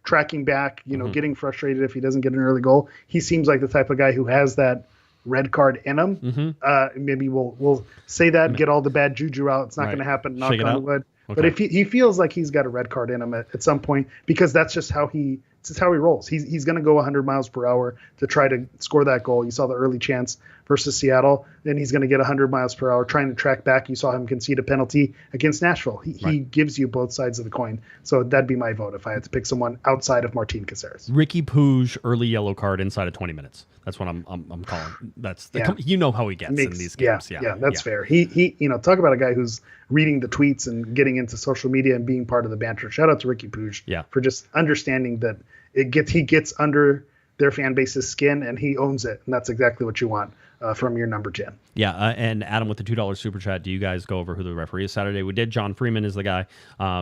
tracking back, getting frustrated if he doesn't get an early goal. He seems like the type of guy who has that red card in him. Maybe we'll say that, get all the bad juju out. It's not going to happen. Knock on wood. Okay. But if he feels like he's got a red card in him at some point, because that's just how he rolls. He's going to go 100 miles per hour to try to score that goal. You saw the early chance versus Seattle. Then he's going to get 100 miles per hour trying to track back. You saw him concede a penalty against Nashville. He gives you both sides of the coin. So that'd be my vote if I had to pick someone outside of Martin Caceres. Ricky Puig, early yellow card inside of 20 minutes. That's what I'm calling. That's how he gets in these games. Yeah, that's fair. He talk about a guy who's reading the tweets and getting into social media and being part of the banter. Shout out to Ricky Puig for just understanding that he gets under their fan base's skin and he owns it, and that's exactly what you want from your number 10. Yeah, and Adam with the $2 super chat. Do you guys go over who the referee is Saturday? We did. John Freeman is the guy.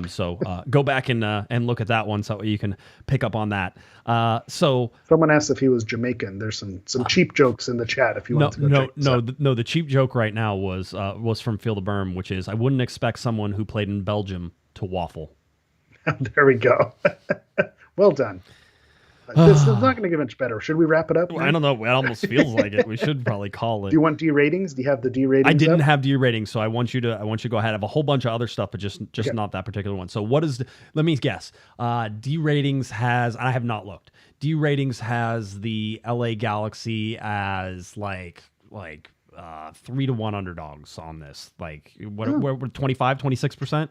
So go back and look at that one so you can pick up on that. So someone asked if he was Jamaican. There's some cheap jokes in the chat if you want to go check this out. No. The cheap joke right now was from Field of Berm, which is I wouldn't expect someone who played in Belgium to waffle. There we go. Well done. This is not going to get much better. Should we wrap it up? I don't know. It almost feels like it. We should probably call it. Do you want D ratings? Do you have the D ratings? I didn't have D ratings, so I want you to go ahead. I have a whole bunch of other stuff, but just not that particular one. So what is? Let me guess. D ratings has. I have not looked. D ratings has the LA Galaxy as like 3-1 underdogs on this. Like what? 25, 26%.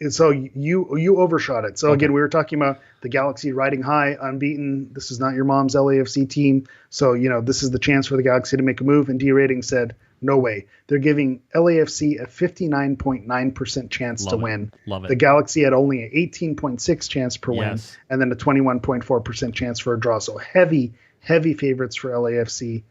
So you overshot it. So again, we were talking about the Galaxy riding high, unbeaten. This is not your mom's LAFC team. So, this is the chance for the Galaxy to make a move. And D-Rating said, no way. They're giving LAFC a 59.9% chance to win. Love it. The Galaxy had only an 18.6 chance per win, and then a 21.4% chance for a draw. So heavy favorites for LAFC.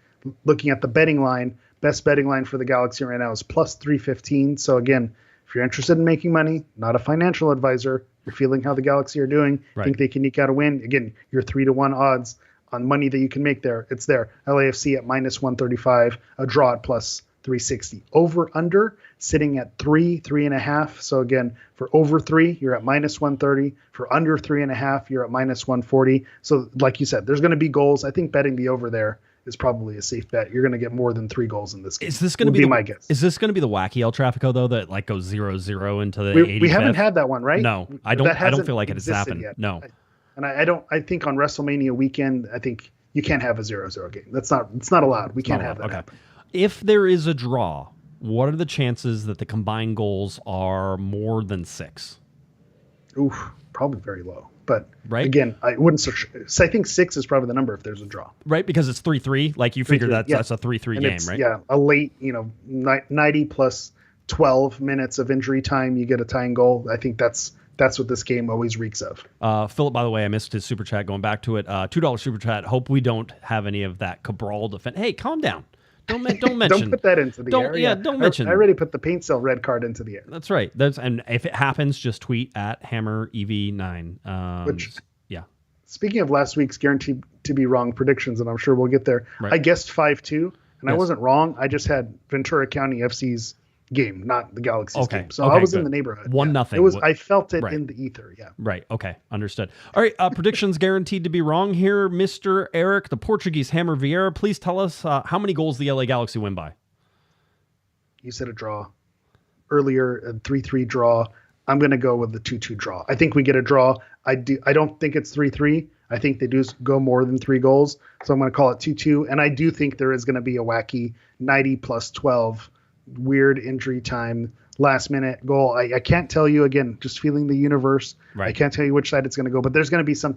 Looking at the betting line, best betting line for the Galaxy right now is plus 315. So again, if you're interested in making money, not a financial advisor, you're feeling how the Galaxy are doing, think they can eke out a win. Again, your 3-1 odds on money that you can make there. It's there. LAFC at minus 135, a draw at plus 360. Over under sitting at 3.5. So again, for over 3, you're at minus 130. For under 3.5, you're at minus 140. So like you said, there's going to be goals. I think betting the over there is probably a safe bet. You're going to get more than 3 goals in this game. Is this going to be my guess? Is this going to be the wacky El Trafico though that like goes 0-0 into the 85th? We haven't had that one, right? No, I don't feel like it has happened. Yet. No. I think on WrestleMania weekend, I think you can't have a 0-0 game. It's not allowed. We can't have that happen. If there is a draw, what are the chances that the combined goals are more than 6? Oof, probably very low. But again, I wouldn't search. So I think 6 is probably the number if there's a draw. Right, because it's 3-3. Like you figure that's a 3-3 game, right? Yeah, a late, 90 plus 12 minutes of injury time, you get a tying goal. I think that's what this game always reeks of. Philip, by the way, I missed his super chat. Going back to it, $2 super chat. Hope we don't have any of that Cabral defense. Hey, calm down. Don't mention. Don't put that into the air. Yeah, don't mention. I already put the paint cell red card into the air. That's right. And if it happens, just tweet at HammerEV9. Speaking of last week's guaranteed to be wrong predictions, and I'm sure we'll get there. Right. I guessed 5-2, and I wasn't wrong. I just had Ventura County FC's game, not the Galaxy's game. So I was in the neighborhood. 1-0. It was. I felt it in the ether. Yeah. Right. Okay. Understood. All right. Predictions guaranteed to be wrong here, Mr. Eric, the Portuguese Hammer Vieira. Please tell us how many goals the LA Galaxy win by. You said a draw earlier, a 3-3 draw. I'm going to go with the 2-2 draw. I think we get a draw. I don't think it's 3-3. I think they do go more than 3 goals. So I'm going to call it 2-2. And I do think there is going to be a wacky 90 plus 12 weird injury time, last minute goal. I can't tell you, again, just feeling the universe. Right. I can't tell you which side it's going to go, but there's going to be some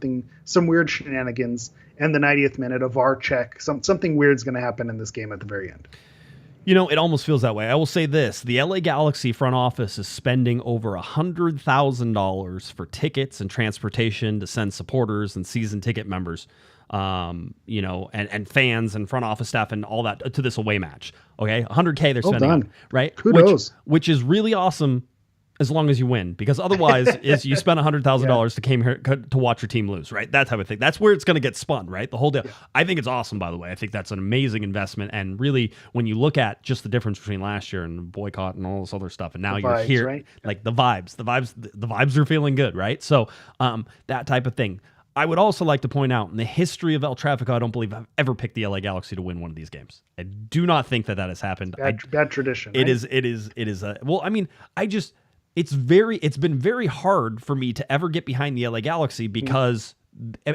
weird shenanigans in the 90th minute, a VAR check. Something weird's going to happen in this game at the very end. It almost feels that way. I will say this. The LA Galaxy front office is spending over $100,000 for tickets and transportation to send supporters and season ticket members, and fans and front office staff and all that to this away match. Okay, $100K they're spending, right? Kudos. Which is really awesome as long as you win, because otherwise is you spend $100,000 to came here to watch your team lose, right? That type of thing. That's where it's going to get spun, right? The whole deal. Yeah. I think it's awesome, by the way. I think that's an amazing investment, and really, when you look at just the difference between last year and the boycott and all this other stuff, and now you're here, right? Like the vibes are feeling good, right? So that type of thing. I would also like to point out, in the history of El Trafico, I don't believe I've ever picked the LA Galaxy to win one of these games. I do not think that has happened. Bad tradition. It right? is. Well, I mean, it's been very hard for me to ever get behind the LA Galaxy because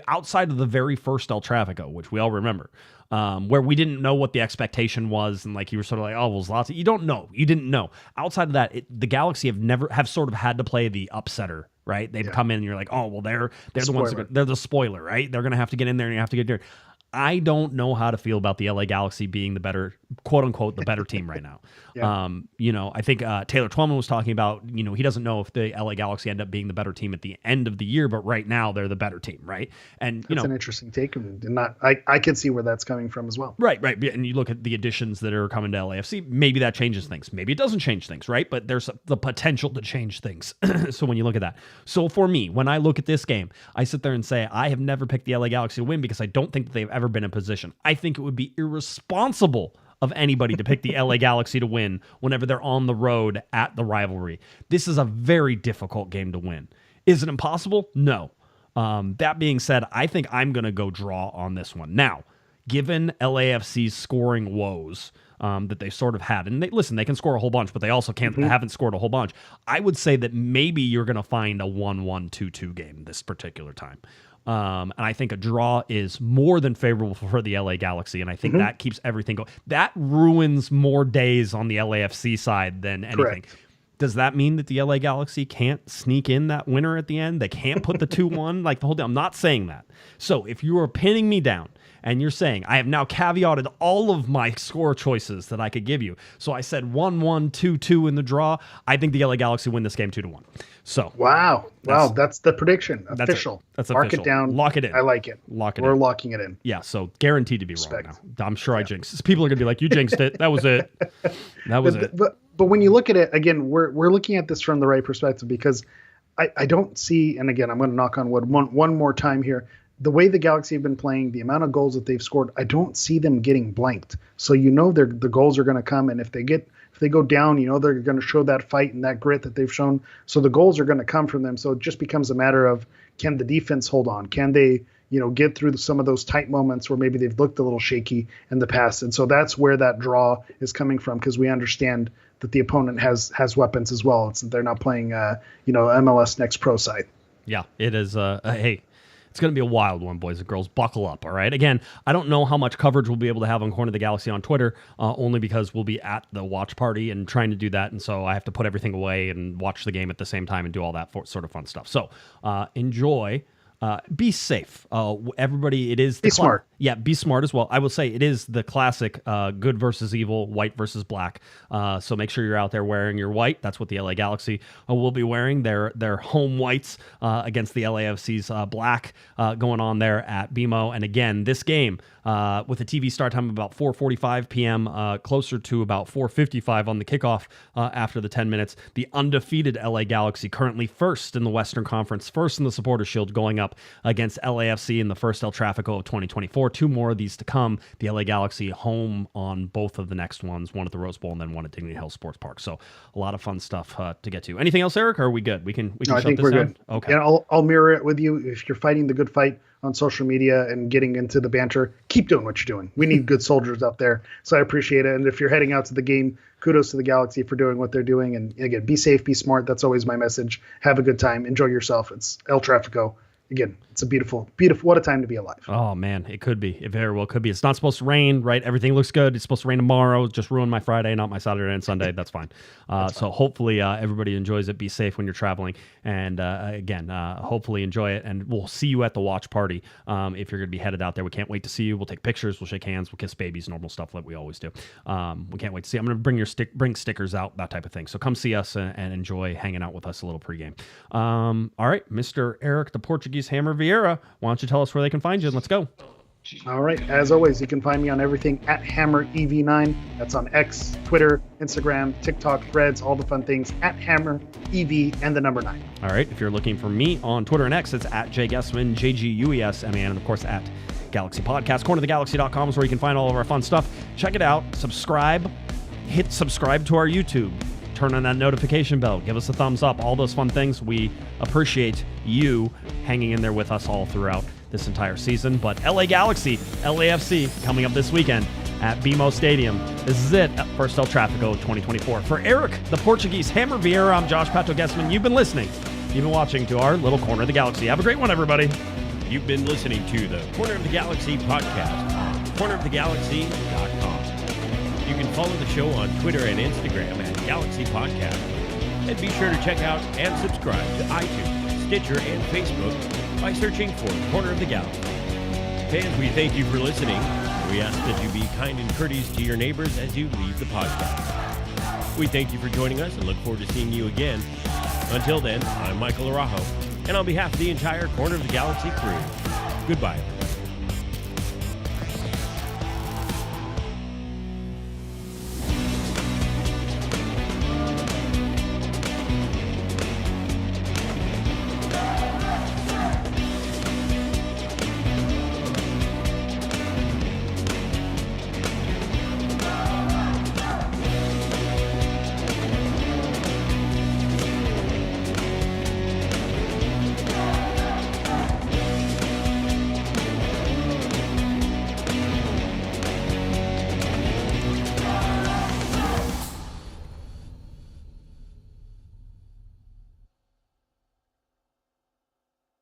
outside of the very first El Trafico, which we all remember, where we didn't know what the expectation was, and like you were sort of like, oh, well, Zlatan, you didn't know. Outside of that, the Galaxy have sort of had to play the upsetter, right? They've come in and you're like, oh, well, they're the ones they're the spoiler, right? They're gonna have to get in there and you have to get there. I don't know how to feel about the LA Galaxy being the better, quote unquote, the better team right now. I think Taylor Twellman was talking about, he doesn't know if the LA Galaxy end up being the better team at the end of the year, but right now they're the better team, right? And that's an interesting take, and I can see where that's coming from as well. Right. And you look at the additions that are coming to LAFC, maybe that changes things. Maybe it doesn't change things, right? But there's the potential to change things. So when you look at that. So for me, when I look at this game, I sit there and say, I have never picked the LA Galaxy to win because I don't think that they've ever been in position. I think it would be irresponsible of anybody to pick the LA Galaxy to win whenever they're on the road at the Rivalry. This is a very difficult game to win. Is it impossible? No. That being said, I think I'm going to go draw on this one. Now, given LAFC's scoring woes that they sort of had, and they can score a whole bunch, but they also haven't scored a whole bunch. I would say that maybe you're going to find a 1-1, 2-2 game this particular time. And I think a draw is more than favorable for the LA Galaxy, and I think that keeps everything going. That ruins more days on the LAFC side than anything. Correct. Does that mean that the LA Galaxy can't sneak in that winner at the end? They can't put the 2-1 like the whole thing. I'm not saying that. So if you are pinning me down and you're saying I have now caveated all of my score choices that I could give you. So I said 1-1, 2-2 in the draw. I think the LA Galaxy win this game 2-1. So wow, that's the prediction. Official. That's Mark official. it down. Lock it in. I like it. We're locking it in. Yeah, so guaranteed to be Respect. wrong now. I'm sure I jinxed it. People are going to be like, you jinxed it. That was it. That was it. But when you look at it, again, we're looking at this from the right perspective because I don't see, and again, I'm going to knock on wood one more time here, the way the Galaxy have been playing, the amount of goals that they've scored, I don't see them getting blanked. So the goals are going to come, and if they go down, they're going to show that fight and that grit that they've shown. So the goals are going to come from them. So it just becomes a matter of, can the defense hold on? Can they get through some of those tight moments where maybe they've looked a little shaky in the past? And so that's where that draw is coming from, because we understand that the opponent has weapons as well. It's that they're not playing MLS Next Pro side. Yeah, it is. Hey, it's going to be a wild one, boys and girls. Buckle up, all right? Again, I don't know how much coverage we'll be able to have on Corner of the Galaxy on Twitter, only because we'll be at the watch party and trying to do that, and so I have to put everything away and watch the game at the same time and do all that sort of fun stuff. So enjoy. Be safe. Everybody, it is... Be smart. Yeah, be smart as well. I will say it is the classic good versus evil, white versus black. So make sure you're out there wearing your white. That's what the LA Galaxy will be wearing. Their home whites against the LAFC's black going on there at BMO. And again, this game with a TV start time of about 4:45 p.m., closer to about 4:55 on the kickoff after the 10 minutes. The undefeated LA Galaxy, currently first in the Western Conference, first in the Supporters Shield, going up against LAFC in the first El Trafico of 2024. 2 more of these to come. The LA Galaxy home on both of the next ones, one at the Rose Bowl and then one at Dignity Health Sports Park. So a lot of fun stuff to get to. Anything else, Eric? Or are we good? We can I shut think this we're down? good. Okay. Yeah, I'll mirror it with you. If you're fighting the good fight on social media and getting into the banter, keep doing what you're doing. We need good soldiers out there. So I appreciate it. And if you're heading out to the game, kudos to the Galaxy for doing what they're doing. And again, be safe, be smart. That's always my message. Have a good time. Enjoy yourself. It's El Trafico. Again, it's a beautiful, what a time to be alive. Oh, man, it could be. It very well could be. It's not supposed to rain, right? Everything looks good. It's supposed to rain tomorrow. Just ruin my Friday, not my Saturday and Sunday. That's fine. So hopefully everybody enjoys it. Be safe when you're traveling. And again, hopefully enjoy it. And we'll see you at the watch party if you're going to be headed out there. We can't wait to see you. We'll take pictures. We'll shake hands. We'll kiss babies, normal stuff like we always do. We can't wait to see. I'm going to bring stickers out, that type of thing. So come see us and enjoy hanging out with us a little pregame. All right, Mr. Eric, the Portuguese Hammer Vieira, why don't you tell us where they can find you? Let's go. All right. As always, you can find me on everything at HammerEV9. That's on X, Twitter, Instagram, TikTok, Threads, all the fun things at HammerEV and the number 9. All right. If you're looking for me on Twitter and X, it's at Guesman, JGUESMAN, and of course at Galaxy Podcast. CorneroftheGalaxy.com is where you can find all of our fun stuff. Check it out. Subscribe. Hit subscribe to our YouTube. Turn on that notification bell. Give us a thumbs up. All those fun things. We appreciate you hanging in there with us all throughout this entire season. But LA Galaxy, LAFC, coming up this weekend at BMO Stadium. This is it. First El Trafico 2024. For Eric, the Portuguese Hammer Vieira, I'm Josh Pato Guesman. You've been listening. You've been watching to our little Corner of the Galaxy. Have a great one, everybody. You've been listening to the Corner of the Galaxy podcast on cornerofthegalaxy.com. You can follow the show on Twitter and Instagram at Galaxy Podcast. And be sure to check out and subscribe to iTunes, Stitcher, and Facebook by searching for Corner of the Galaxy. Fans, we thank you for listening. We ask that you be kind and courteous to your neighbors as you leave the podcast. We thank you for joining us and look forward to seeing you again. Until then, I'm Michael Araujo, and on behalf of the entire Corner of the Galaxy crew, goodbye.